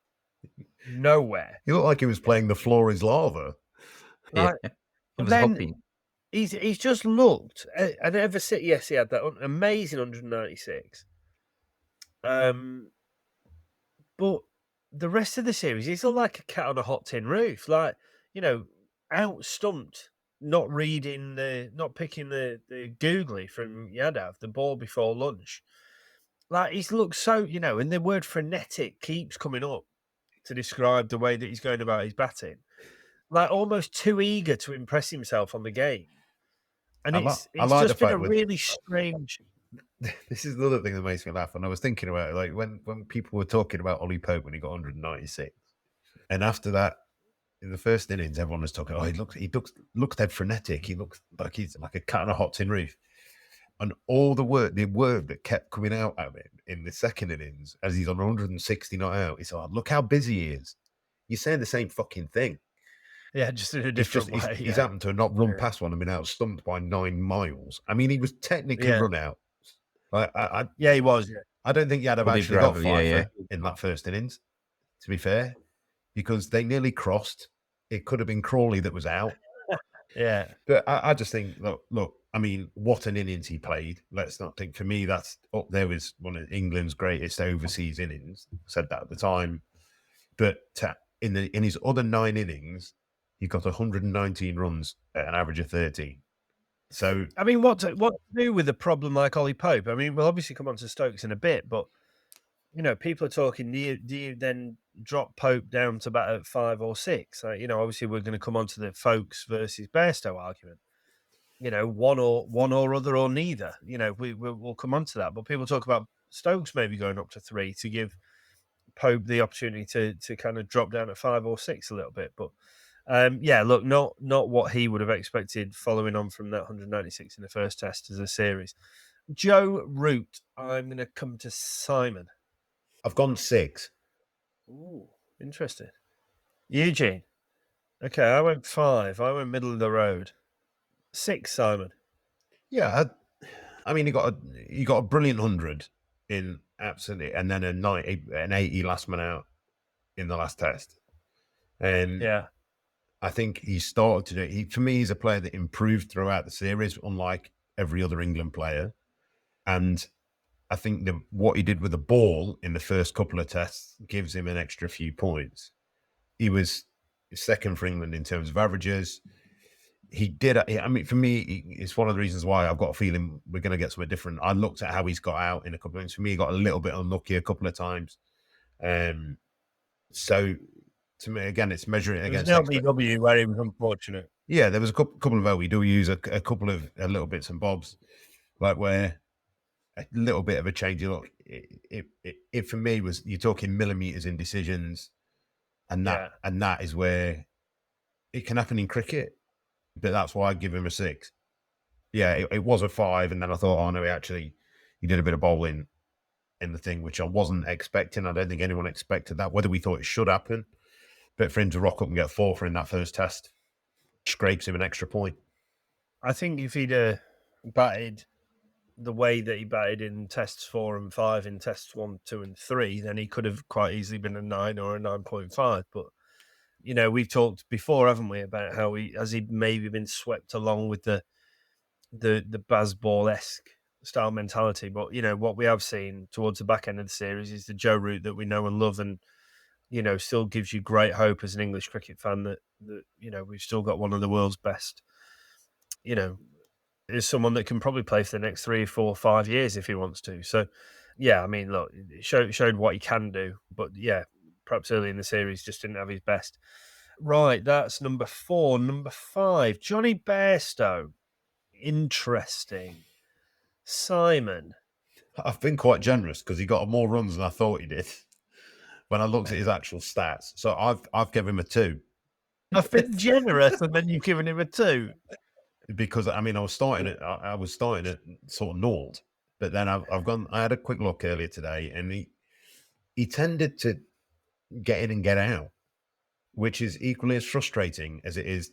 nowhere. He looked like he was playing The Floor is Lava. Like, then he's just looked, and ever since, yes, he had that amazing 196. But the rest of the series, he's looked like a cat on a hot tin roof, out stumped, not picking the googly from Yadav, the ball before lunch. Like, he's looked so, and the word frenetic keeps coming up to describe the way that he's going about his batting. Like, almost too eager to impress himself on the game. And it's just been a really strange... This is another thing that makes me laugh. And I was thinking about it, like when people were talking about Ollie Pope when he got 196. And after that, in the first innings, everyone was talking, he looks dead frenetic. He looks like he's like a cat on a hot tin roof. And all the word that kept coming out of him in the second innings, as he's on 160 not out, he's like, look how busy he is. You're saying the same fucking thing. Yeah, just in a different way. He's happened to not run past one and been outstumped by 9 miles. I mean, he was technically run out. He was. Yeah. I don't think Yadav actually got 5 in that first innings, to be fair, because they nearly crossed. It could have been Crawley that was out. Yeah. But I just think, look, I mean, what an innings he played. Let's not think, for me, that's up there with one of England's greatest overseas innings. I said that at the time. But in his other 9 innings, he got 119 runs at an average of 13. So, I mean, what to do with a problem like Ollie Pope? I mean, we'll obviously come on to Stokes in a bit, but people are talking. Do you then drop Pope down to about 5 or 6? Obviously we're going to come on to the Foakes versus Bairstow argument. One or other or neither. We'll come on to that. But people talk about Stokes maybe going up to 3 to give Pope the opportunity to kind of drop down at 5 or 6 a little bit, but. Look, not what he would have expected following on from that 196 in the first test as a series. Joe Root, I'm going to come to Simon. I've gone 6. Ooh, interesting. Eugene. Okay, I went 5. I went middle of the road. 6, Simon. Yeah, I mean, he got a brilliant 100 in absolutely, and then an 80 last man out in the last test. And I think he started to do it. For me, he's a player that improved throughout the series, unlike every other England player. And I think what he did with the ball in the first couple of tests gives him an extra few points. He was second for England in terms of averages. He did. I mean, for me, it's one of the reasons why I've got a feeling we're going to get something different. I looked at how he's got out in a couple of minutes. For me, he got a little bit unlucky a couple of times. So to me, again, it's measuring against LBW where he was unfortunate. Yeah, there was a couple of LBWs, a couple of little bits and bobs, like where a little bit of a change of look. It for me was, you're talking millimeters in decisions, and that is where it can happen in cricket. But that's why I give him a 6. Yeah, it was a 5, and then I thought, oh no, he did a bit of bowling in the thing, which I wasn't expecting. I don't think anyone expected that, whether we thought it should happen. But for him to rock up and get 4 for in that first test scrapes him an extra point. I think if he'd batted the way that he batted in tests 4 and 5, in tests 1, 2, and 3, then he could have quite easily been a 9 or a 9.5. But we've talked before, haven't we, about how he maybe been swept along with the Bazzball-esque style mentality. But what we have seen towards the back end of the series is the Joe route that we know and love, and still gives you great hope as an English cricket fan that we've still got one of the world's best. Is someone that can probably play for the next 3, 4, 5 years if he wants to. So, yeah, I mean, look, it showed what he can do, but yeah, perhaps early in the series just didn't have his best. Right, that's number 4. Number 5, Johnny Bairstow. Interesting. Simon. I've been quite generous because he got more runs than I thought he did when I looked at his actual stats. So I've given him a 2. I've been generous, and then you've given him a 2. Because I mean, I was starting at sort of naught, but then I had a quick look earlier today, and he tended to get in and get out, which is equally as frustrating as it is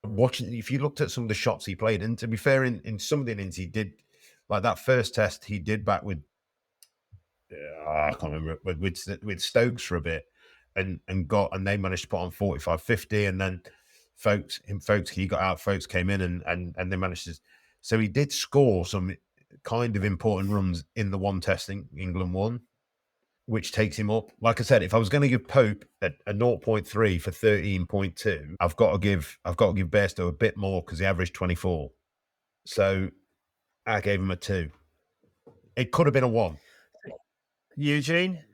watching. If you looked at some of the shots he played, and to be fair, in some of the innings he did, like that first test, he did back with I can't remember, with Stokes for a bit, and they managed to put on 45, 50, and then Foakes, he got out, Foakes came in, and they managed to. So he did score some kind of important runs in the one test England won, which takes him up. Like I said, if I was going to give Pope a 0.3 for 13.2, I've got to give Bairstow a bit more because he averaged 24. So I gave him a 2. It could have been a 1. Eugene?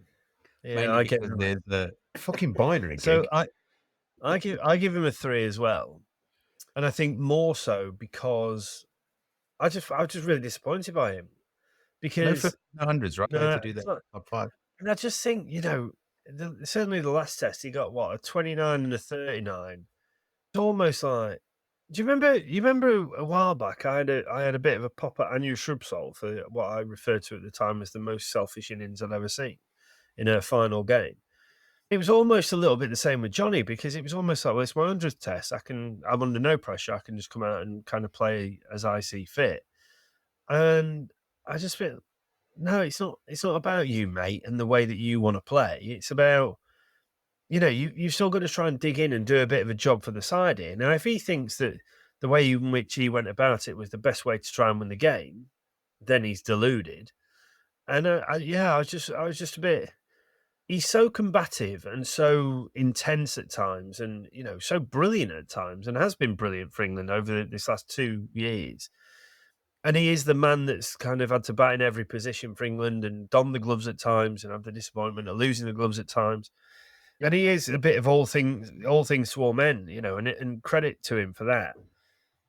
Yeah, I get the fucking binary. So I give him a 3 as well, and I think more so because I was just really disappointed by him, because no hundreds, right? To do that top 5. And I just think certainly the last test he got a 29 and a 39. It's almost like, do you remember a while back I had a bit of a pop at Anu Shrubsole for what I referred to at the time as the most selfish innings I'd ever seen in a final game. It was almost a little bit the same with Johnny, because it was almost like, well, it's my 100th test. I'm under no pressure. I can just come out and kind of play as I see fit. And I just feel, no, it's not about you, mate, and the way that you want to play. It's about, you've still got to try and dig in and do a bit of a job for the side here. Now, if he thinks that the way in which he went about it was the best way to try and win the game, then he's deluded. And I was just a bit. He's so combative and so intense at times, and so brilliant at times, and has been brilliant for England over this last 2 years. And he is the man that's kind of had to bat in every position for England and don the gloves at times and have the disappointment of losing the gloves at times. And he is a bit of all things to all men, and credit to him for that.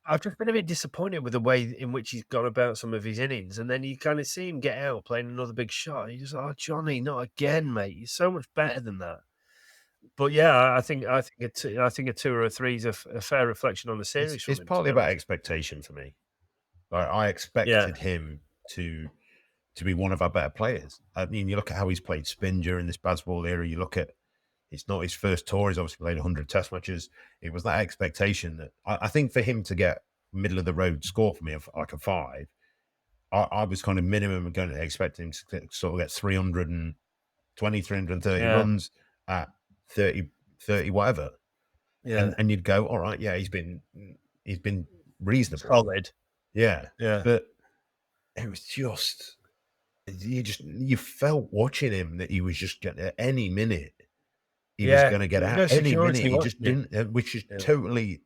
I've just been a bit disappointed with the way in which he's gone about some of his innings, and then you kind of see him get out playing another big shot. You're just like, oh, Johnny, not again, mate. You're so much better than that. But yeah, I think a 2 or a 3 is a fair reflection on the series. It's partly about expectation for me. Like, I expected him to be one of our better players. I mean, you look at how he's played spin during this Bazzball era. You look at, it's not his first tour. He's obviously played 100 test matches. It was that expectation that I think for him to get middle of the road score for me of like a 5, I was kind of minimum going to expect him to sort of get 320, 330 runs at 30 30 whatever. Yeah. And you'd go, all right, yeah, he's been reasonable. Solid. Yeah. Yeah. But it was just you felt watching him that he was just getting at any minute he was going to get out. Any minute he just didn't, which is totally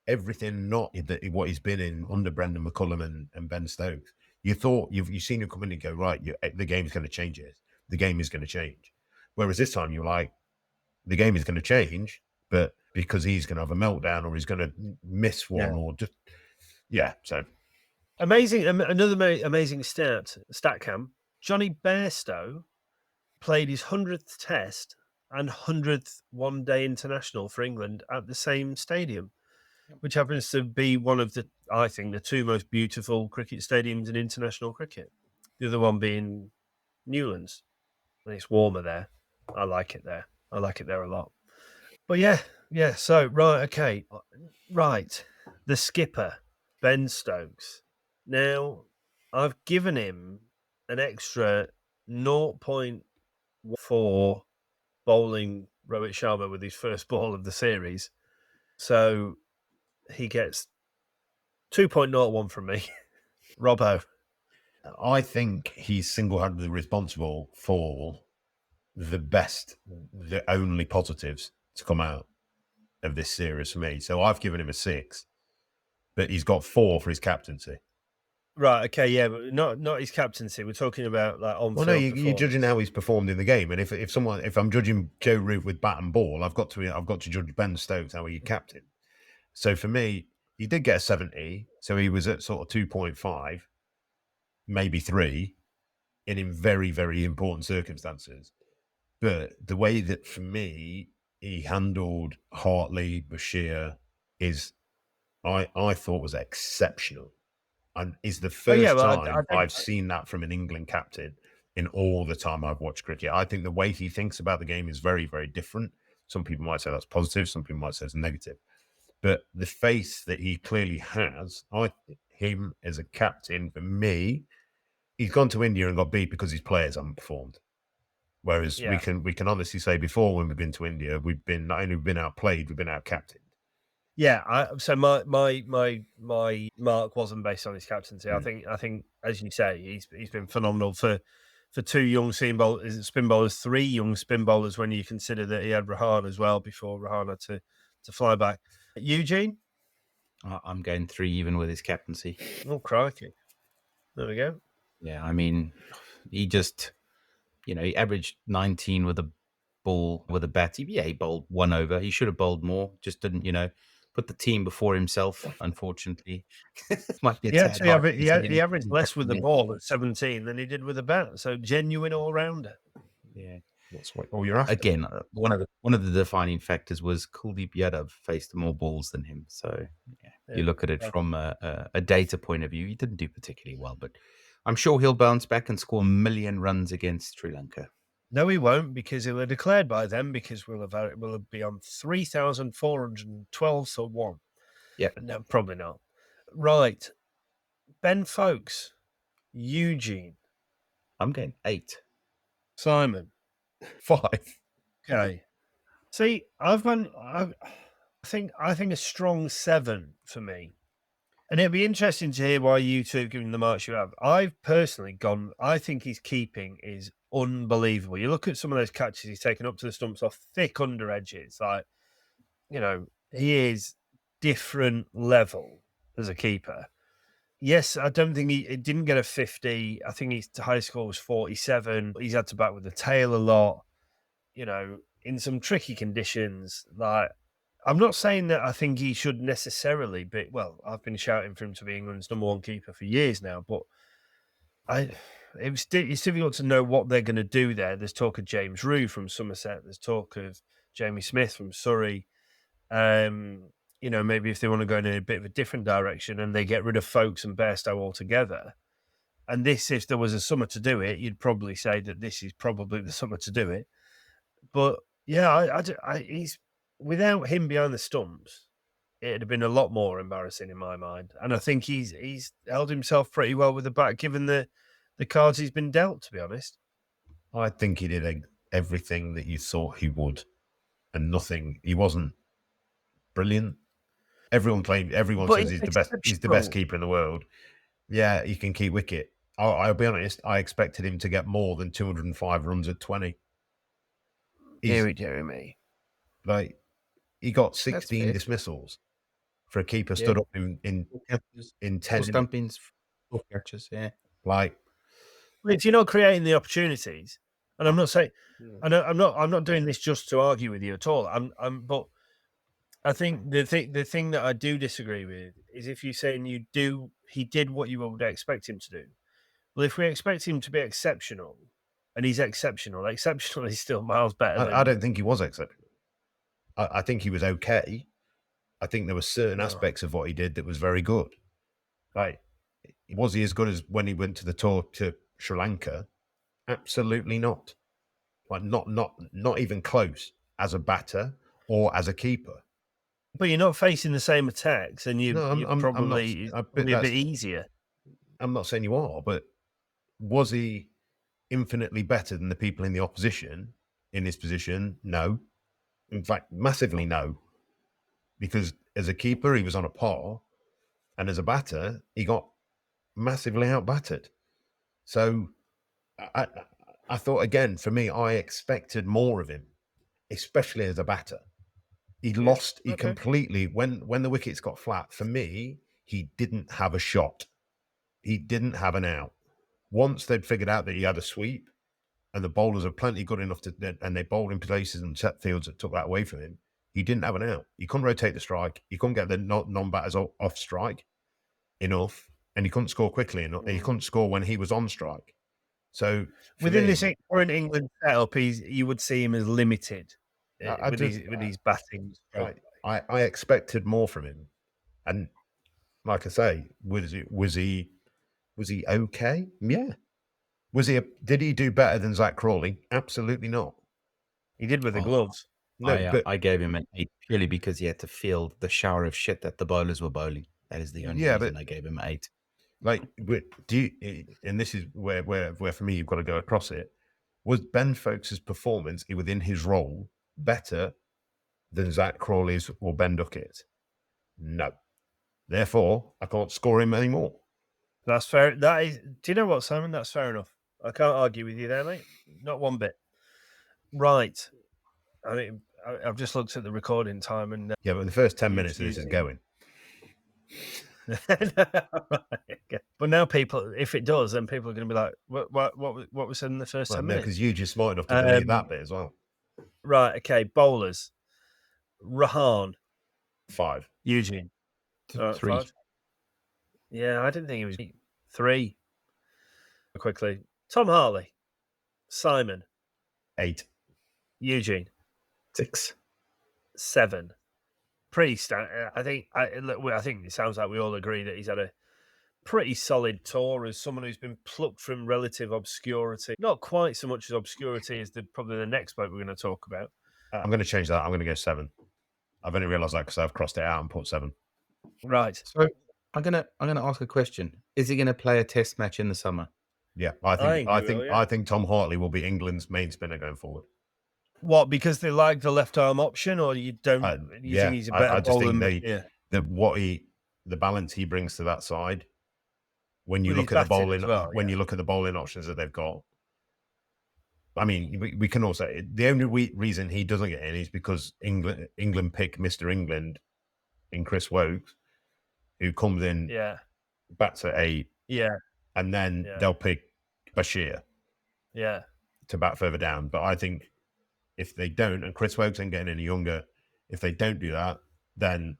everything not what he's been in under Brendan McCullum and Ben Stokes. You thought you've seen him come in and go, right, the game's going to change it. The game is going to change. Whereas this time you're like, the game is going to change, but because he's going to have a meltdown or he's going to miss one or just so amazing. Another amazing stat cam. Johnny Bairstow played his 100th Test and 100th one-day international for England at the same stadium, which happens to be one of the two most beautiful cricket stadiums in international cricket. The other one being Newlands, and it's warmer there. I like it there. I like it there a lot. But yeah. So right. The skipper, Ben Stokes. Now, I've given him an extra 0.4 bowling Rohit Sharma with his first ball of the series. So he gets 2.01 from me. Robbo. I think he's single-handedly responsible for the only positives to come out of this series for me. So I've given him a 6, but he's got 4 for his captaincy. Right. Okay. Yeah, but not his captaincy. We're talking about like on. Well, no, you're judging how he's performed in the game, and if I'm judging Joe Root with bat and ball, I've got to judge Ben Stokes how he captain. So for me, he did get a 70, so he was at sort of 2.5, maybe 3, in very, very important circumstances. But the way that for me he handled Hartley, Bashir I thought was exceptional. And is the first time I've seen that from an England captain in all the time I've watched cricket. I think the way he thinks about the game is very, very different. Some people might say that's positive. Some people might say it's negative. But the face that he clearly has, him as a captain, for me, he's gone to India and got beat because his players haven't performed. Whereas we can honestly say before when we've been to India, we've been not only been outplayed, we've been out-captained. Yeah, so my mark wasn't based on his captaincy. I think as you say, he's been phenomenal for 2 young spin bowlers, 3 young spin bowlers when you consider that he had Rohan as well before Rohan had to fly back. Eugene, I'm going 3 even with his captaincy. Oh crikey! There we go. Yeah, I mean, he just he averaged 19 with a ball with a bat. He bowled 1 over. He should have bowled more. Just didn't put the team before himself, unfortunately. Might be a tad he averaged less with the ball at 17 than he did with the bat. So genuine all-rounder. Yeah. That's what you're after. Again, one of the defining factors was Kuldeep Yadav faced more balls than him. So you look at it from a data point of view, he didn't do particularly well. But I'm sure he'll bounce back and score 1 million runs against Sri Lanka. No, he won't, because he'll have declared by then, because we'll be on 3,412 to 1. Yeah. No, probably not. Right. Ben Foakes. Eugene. I'm getting 8. Simon. 5. Okay. See, I think a strong 7 for me. And it'll be interesting to hear why you two have given the marks you have. I've personally I think his keeping is unbelievable. You look at some of those catches he's taken up to the stumps off thick under edges. Like, he is different level as a keeper. Yes, I don't think he didn't get a 50. I think his high score was 47. He's had to bat with the tail a lot, in some tricky conditions. Like, I'm not saying that I think he should necessarily be. Well, I've been shouting for him to be England's number 1 keeper for years now, but it's difficult to know what they're going to do there. There's talk of James Rue from Somerset. There's talk of Jamie Smith from Surrey. Maybe if they want to go in a bit of a different direction and they get rid of Foakes and Bairstow altogether. And this, if there was a summer to do it, you'd probably say that this is probably the summer to do it. But yeah, he's without him behind the stumps, it'd have been a lot more embarrassing in my mind. And I think he's held himself pretty well with the bat, given the cards he's been dealt, to be honest. I think he did everything that you thought he would. and nothing. He wasn't brilliant. Everyone But says he's the best. He's the best keeper in the world. Yeah, he can keep wicket. I'll be honest. I expected him to get more than 205 runs at 20. Deary me. Like, he got 16 dismissals for a keeper stood up in 10 stumpings, 4 catches. Yeah, like, if you're not creating the opportunities, and I'm not saying, I'm not doing this just to argue with you at all. But I think the thing that I do disagree with is if you're saying he did what you would expect him to do. Well, if we expect him to be exceptional, and he's exceptional is still miles better. I don't think he was exceptional. I think he was okay. I think there were certain aspects of what he did that was very good. Like, was he as good as when he went to the tour to Sri Lanka? Absolutely not. Like, not even close as a batter or as a keeper. But you're not facing the same attacks, and you're probably a bit easier. I'm not saying you are, but was he infinitely better than the people in the opposition in his position? No. In fact, massively no. Because as a keeper, he was on a par, and as a batter, he got massively out-battered. So I thought, again, for me, I expected more of him, especially as a batter. He completely, when the wickets got flat, for me, he didn't have a shot. He didn't have an out. Once they'd figured out that he had a sweep, and the bowlers are plenty good enough and they bowled in places and set fields that took that away from him, he didn't have an out. He couldn't rotate the strike. He couldn't get the non-batters off strike enough, and he couldn't score quickly enough. He couldn't score when he was on strike. So within this current England setup, you would see him as limited with his batting. I expected more from him, and like I say, was he okay? Yeah. Did he do better than Zach Crawley? Absolutely not. He did with the gloves. No, I gave him an 8 purely because he had to field the shower of shit that the bowlers were bowling. That is the only reason I gave him an 8. Like, and this is where for me you've got to go across it. Was Ben Foakes' performance within his role better than Zach Crawley's or Ben Duckett's? No. Therefore, I can't score him anymore. That's fair. That is. Do you know what, Simon? That's fair enough. I can't argue with you there, mate. Not one bit. Right. I mean, I've just looked at the recording time, and yeah, but the first 10 minutes of this is going. But now people, if it does, then people are going to be like, "What was said in the first 10 minutes?" Because you're just smart enough to delete that bit as well. Right. Okay. Bowlers. Rohan. 5. Eugene. 3. 5. Yeah, I didn't think he was 3. Quickly. Tom Hartley. Simon. 8. Eugene. 6. 7. Pretty standard. I think it sounds like we all agree that he's had a pretty solid tour as someone who's been plucked from relative obscurity. Not quite so much as obscurity as probably the next bloke we're going to talk about. I'm going to change that. I'm going to go 7. I've only realised that because I've crossed it out and put 7. Right. So I'm gonna ask a question. Is he going to play a test match in the summer? Yeah, I think Tom Hartley will be England's main spinner going forward. What? Because they like the left arm option, or you don't? You think he's a better bowler? The balance he brings to that side. When you look at the bowling, you look at the bowling options that they've got. I mean, we can also. The only reason he doesn't get in is because England pick Mr. England in Chris Foakes, who comes in, bats at 8, and then they'll pick Bashir, to bat further down. But I think if they don't, and Chris Foakes ain't getting any younger, if they don't do that, then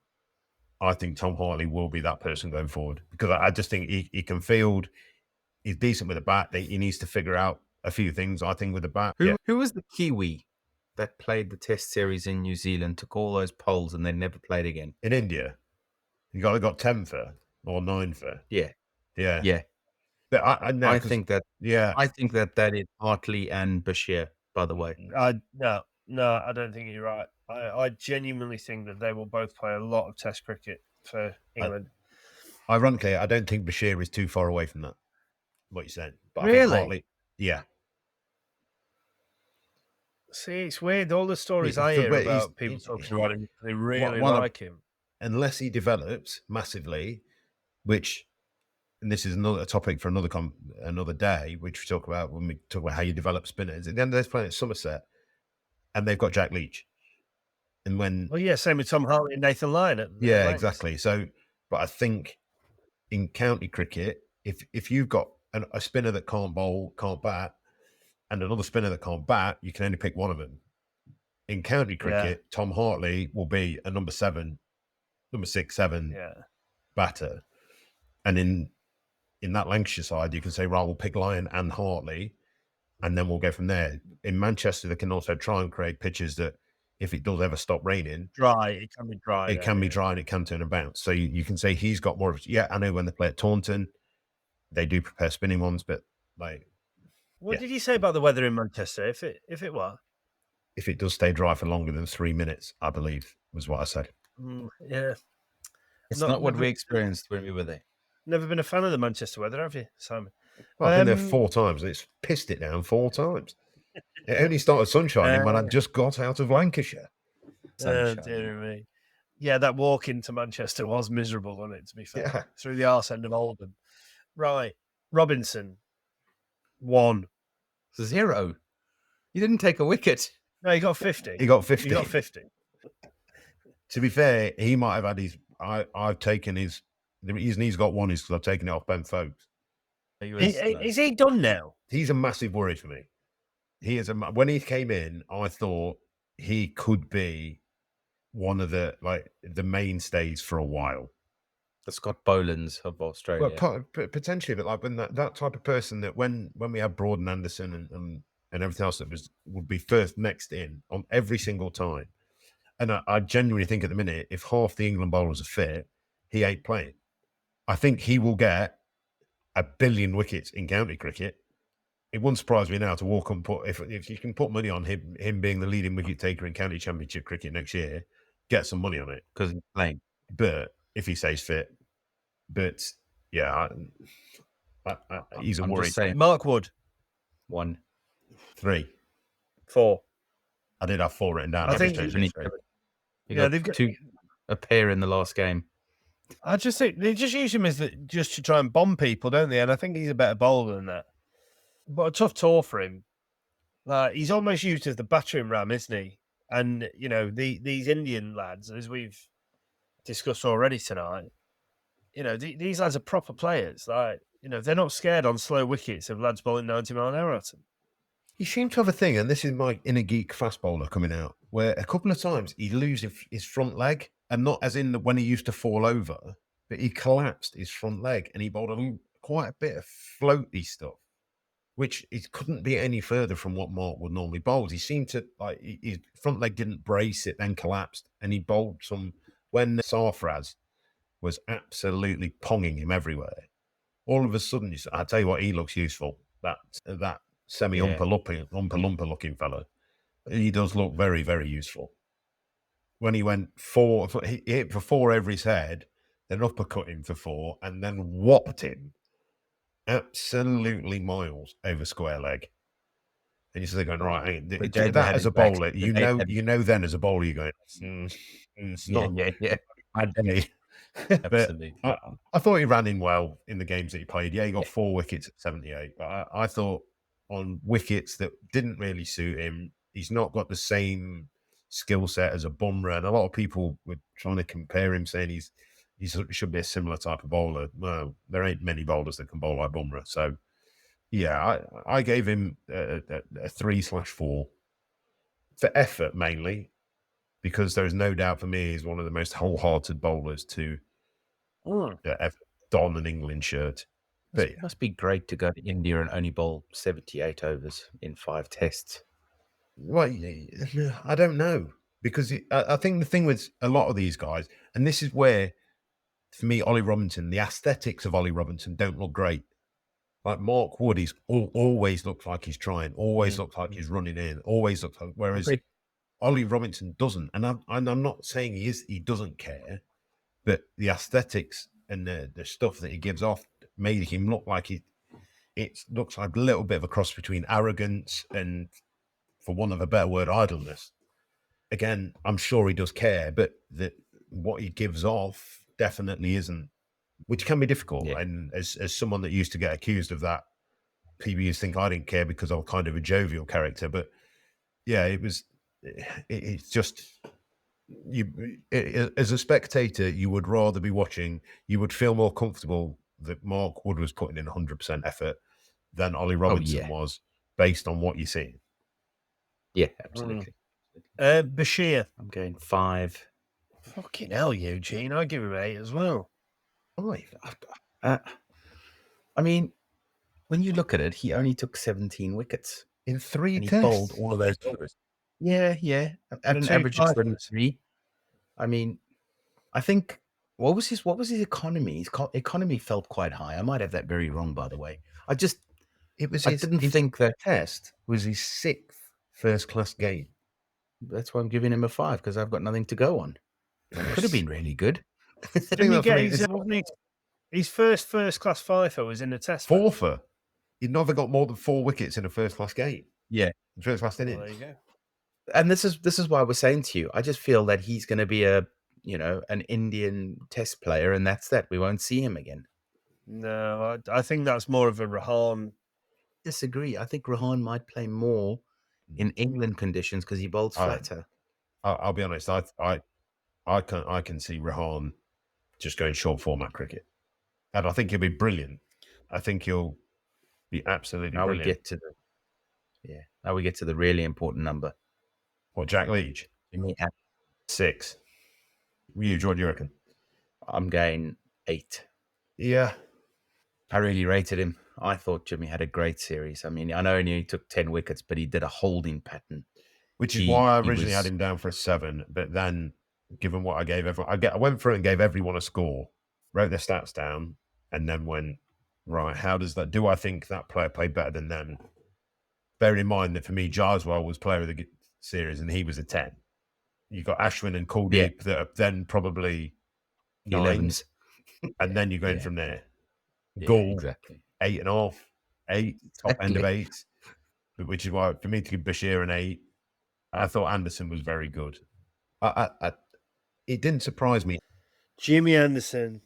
I think Tom Hartley will be that person going forward, because I just think he can field. He's decent with the bat. He needs to figure out a few things, I think, with the bat. Who was the Kiwi that played the Test series in New Zealand, took all those polls, and then never played again? In India, you got 10 for or 9 for. Yeah. But I think that is Hartley and Bashir. By the way, no, I don't think you're right. I genuinely think that they will both play a lot of Test cricket for England. Ironically, I don't think Bashir is too far away from that. What you said, but really? I think Hartley, yeah. See, it's weird. All the stories Yeah, I hear but about people talking about him, they really one of- like him. Unless he develops massively, which, and this is another topic for another day, which we talk about when we talk about how you develop spinners. At the end of this playing at Somerset, and they've got Jack Leach. And when Well, yeah, same with Tom Hartley and Nathan Lyon. Yeah, exactly. So, but I think in county cricket, if you've got a spinner that can't bowl, can't bat, and another spinner that can't bat, you can only pick one of them. In county cricket, Tom Hartley will be a number 6, 7 batter. And in that Lancashire side, you can say, right, we'll pick Lyon and Hartley, and then we'll go from there. In Manchester, they can also try and create pitches that, if it does ever stop raining, it can be dry. It can be dry and it can turn and bounce. So you can say he's got more of. Yeah, I know when they play at Taunton, they do prepare spinning ones, but like, what did you say about the weather in Manchester? If it what? If it does stay dry for longer than 3 minutes, I believe was what I said. Yeah, it's not what we experienced when we were there. Never been a fan of the Manchester weather, have you, Simon? Well, I've been there 4 times and it's pissed it down 4 times. It only started sunshining when I just got out of Lancashire. Dear me. Yeah, that walk into Manchester was miserable, wasn't it, to be fair? Through the arse end of Oldham. Right. Robinson, 1. 0. You didn't take a wicket. No, he got 50. He got 50. He got 50. To be fair, he might have had his. I've taken his. The reason he's got 1 is because I've taken it off Ben Foakes. Is he done now? He's a massive worry for me. He is when he came in, I thought he could be one of the mainstays for a while. The Scott Bolans of Australia. Well, potentially, but like when that type of person that when we had Broad and Anderson and everything else that would be first next in on every single time. And I genuinely think at the minute, if half the England bowlers are fit, he ain't playing. I think he will get 1 billion wickets in county cricket. It wouldn't surprise me now to walk and put if you can put money on him being the leading wicket taker in county championship cricket next year, get some money on it because he's playing. But if he stays fit, yeah, he's a worry. Mark Wood, 1, 3, 4. I did have 4 written down. I think they've got 2 a pair in the last game. I just think they just use him just to try and bomb people, don't they? And I think he's a better bowler than that. But a tough tour for him. He's almost used as the battering ram, isn't he? And these Indian lads, as we've discussed already tonight, these lads are proper players. They're not scared on slow wickets of lads bowling 90 mile an hour at them. He seemed to have a thing, and this is my inner geek fast bowler coming out, where a couple of times he loses his front leg, and not as in when he used to fall over, but he collapsed his front leg, and he bowled quite a bit of floaty stuff, which it couldn't be any further from what Mark would normally bowl. He seemed to, his front leg didn't brace, it then collapsed, and he bowled some, when Sarfraz was absolutely ponging him everywhere. All of a sudden, I tell you what, he looks useful. That semi-umpa-lumpa looking fellow. He does look very, very useful. When he went 4, he hit for 4 over his head, then uppercut him for 4, and then whopped him absolutely miles over square leg. And you're sitting going, right, that as a bowler, then as a bowler, you're going, it's not bad day. Absolutely. I thought he ran in well in the games that he played. Yeah, he got 4 wickets at 78. But I thought on wickets that didn't really suit him, he's not got the same skill set as a Bumrah. And a lot of people were trying to compare him, saying he should be a similar type of bowler. Well, there ain't many bowlers that can bowl like Bumrah. So, yeah, I gave him a 3/4 for effort mainly, because there is no doubt for me he's one of the most wholehearted bowlers to ever don an England shirt. But It must be great to go to India and only bowl 78 overs in 5 tests. Well, I don't know, because I think the thing with a lot of these guys, and this is where, for me, Ollie Robinson, the aesthetics of Ollie Robinson don't look great. Like Mark Wood, he's always looks like he's trying, always looks like he's running in, always looks like. Whereas Ollie Robinson doesn't, and I'm not saying he doesn't care, but the aesthetics and the stuff that he gives off made him look like it looks like a little bit of a cross between arrogance and for want of a better word, idleness. Again, I'm sure he does care, but what he gives off definitely isn't, which can be difficult. Yeah. And as someone that used to get accused of that, people used to think I didn't care because I'm kind of a jovial character. But yeah, it's just, as a spectator, you would rather be watching, you would feel more comfortable that Mark Wood was putting in 100% effort than Ollie Robinson was, based on what you see. Yeah, absolutely. Bashir. I'm going 5. Fucking hell, Eugene. I give him 8 as well. 5. I mean, when you look at it, he only took 17 wickets in 3 and tests. He bowled all of those overs. Yeah. At an average of 23. I mean, I think what was his economy? His economy felt quite high. I might have that very wrong, by the way. I didn't think that test was his 6th first-class game. That's why I'm giving him a 5, because I've got nothing to go on. It could have been really good. Didn't he get his first-class fifer was in the test? Fourfer. He'd never got more than 4 wickets in a first-class game. Yeah, first-class innings. There you go. And this is why I was saying to you, I just feel that he's going to be an Indian test player, and that's that. We won't see him again. No, I think that's more of a Rohan. Disagree. I think Rohan might play more in England conditions because he bowls flatter. I'll be honest. I can see Rohan just going short format cricket, and I think he'll be brilliant. I think he'll be absolutely brilliant. Now we get to the really important number. What, Jack Leach? 6. What do you reckon? I'm going 8. Yeah. I really rated him. I thought Jimmy had a great series. I mean, I know he took 10 wickets, but he did a holding pattern. Which is why I originally had him down for a 7. But then, given what I gave everyone, I went through and gave everyone a score, wrote their stats down, and then went, right, how does that, do I think that player played better than them? Bearing in mind that for me, Jarswell was player of the series and he was a 10. You got Ashwin and Kuldeep that are then probably 9s, and then you're going from there. Goal, exactly. 8.5, 8, top end of 8, which is why for me to give Bashir an 8, I thought Anderson was very good. It didn't surprise me. Jimmy Anderson,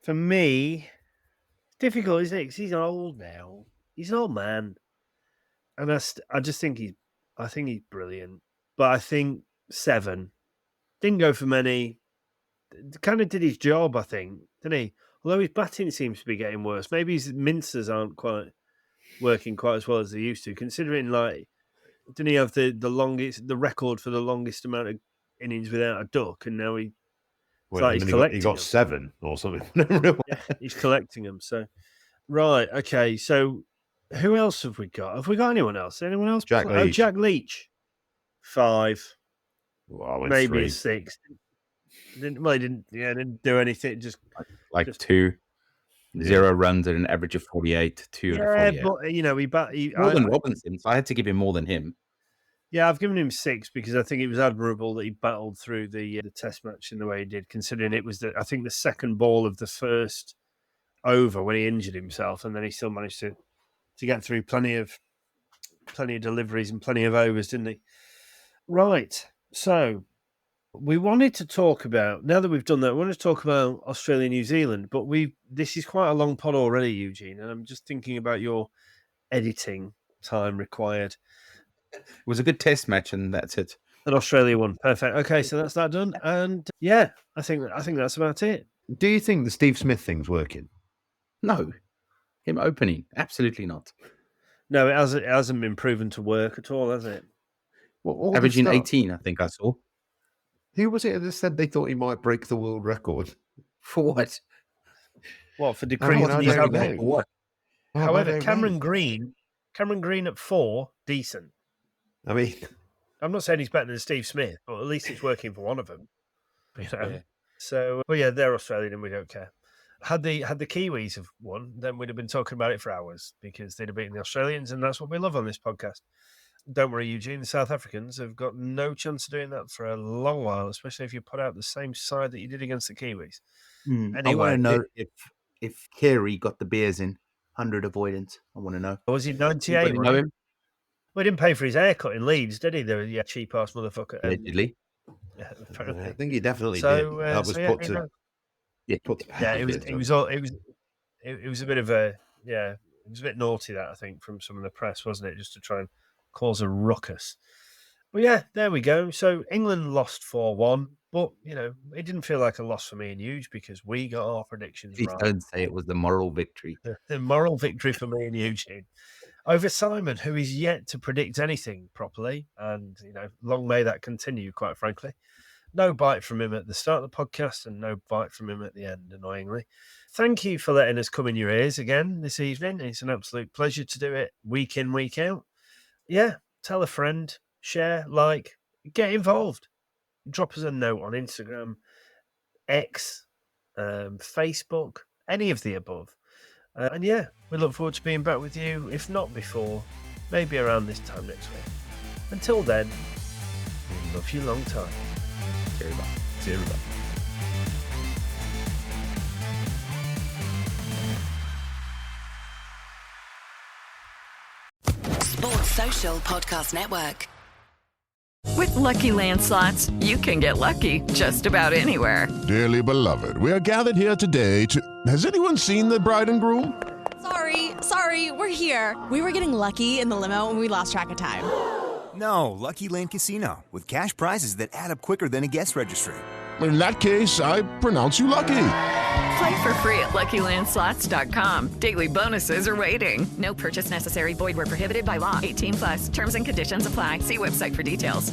for me, difficult, isn't it? Because he's old now. He's an old man, and I just think he's brilliant. But I think 7 didn't go for many. Kind of did his job, I think, didn't he? Although his batting seems to be getting worse. Maybe his mincers aren't quite working quite as well as they used to. Considering, like, didn't he have the record for the longest amount of innings without a duck? And now he's collecting. He got 7 or something. He's collecting them. So, right, okay. So, who else have we got? Have we got anyone else? Anyone else? Jack Leach. Jack Leach. 5. Well, maybe 3. a 6. He didn't do anything. Just 2. 0 runs at an average of 48. 2 out of 48. But more than Robinson, so I had to give him more than him. Yeah, I've given him 6 because I think it was admirable that he battled through the Test match in the way he did, considering it was the second ball of the first over when he injured himself, and then he still managed to get through plenty of deliveries and plenty of overs, didn't he? Right. So we wanted to talk about, now that we've done that, we wanted to talk about Australia, New Zealand, but this is quite a long pod already, Eugene, and I'm just thinking about your editing time required. It was a good test match, and that's it. And Australia won. Perfect. Okay, so that's that done. And yeah, I think that's about it. Do you think the Steve Smith thing's working? No. Him opening? Absolutely not. No, it hasn't been proven to work at all, has it? Well, averaging 18, I think I saw. Who was it that said they thought he might break the world record? For what? What, for decreasing his average? What? However, Cameron Green at 4, decent. I mean, I'm not saying he's better than Steve Smith, but at least it's working for one of them. Yeah. So, well, yeah, they're Australian and we don't care. Had the Kiwis have won, then we'd have been talking about it for hours because they'd have beaten the Australians, and that's what we love on this podcast. Don't worry, Eugene, the South Africans have got no chance of doing that for a long while, especially if you put out the same side that you did against the Kiwis. Anyway, I want to know if Carey got the Bears in 100 avoidance. I want to know. Was he 98? Know him? Well, he didn't pay for his haircut in Leeds, did he? The cheap ass motherfucker. Allegedly. Yeah, apparently. I think he definitely So, did. That was put to. Yeah, it was a bit of a it was a bit naughty, that, I think, from some of the press, wasn't it? Just to try and cause a ruckus. But yeah, there we go. So England lost 4-1, but it didn't feel like a loss for me and Huge because we got our predictions Please right. don't say it was the moral victory. The moral victory for me and Eugene over Simon, who is yet to predict anything properly, and long may that continue. Quite frankly, no bite from him at the start of the podcast, and no bite from him at the end. Annoyingly, thank you for letting us come in your ears again this evening. It's an absolute pleasure to do it week in, week out. Yeah, tell a friend, share, like, get involved. Drop us a note on Instagram, X, Facebook, any of the above. And yeah, we look forward to being back with you, if not before, maybe around this time next week. Until then, we love you long time. Cheerio. Cheerio. Sports Social Podcast Network. With Lucky Land Slots, you can get lucky just about anywhere. Dearly beloved, we are gathered here today to... Has anyone seen the bride and groom? Sorry, we're here. We were getting lucky in the limo and we lost track of time. No, Lucky Land Casino, with cash prizes that add up quicker than a guest registry. In that case, I pronounce you lucky. Play for free at LuckyLandSlots.com. Daily bonuses are waiting. No purchase necessary. Void where prohibited by law. 18+. Terms and conditions apply. See website for details.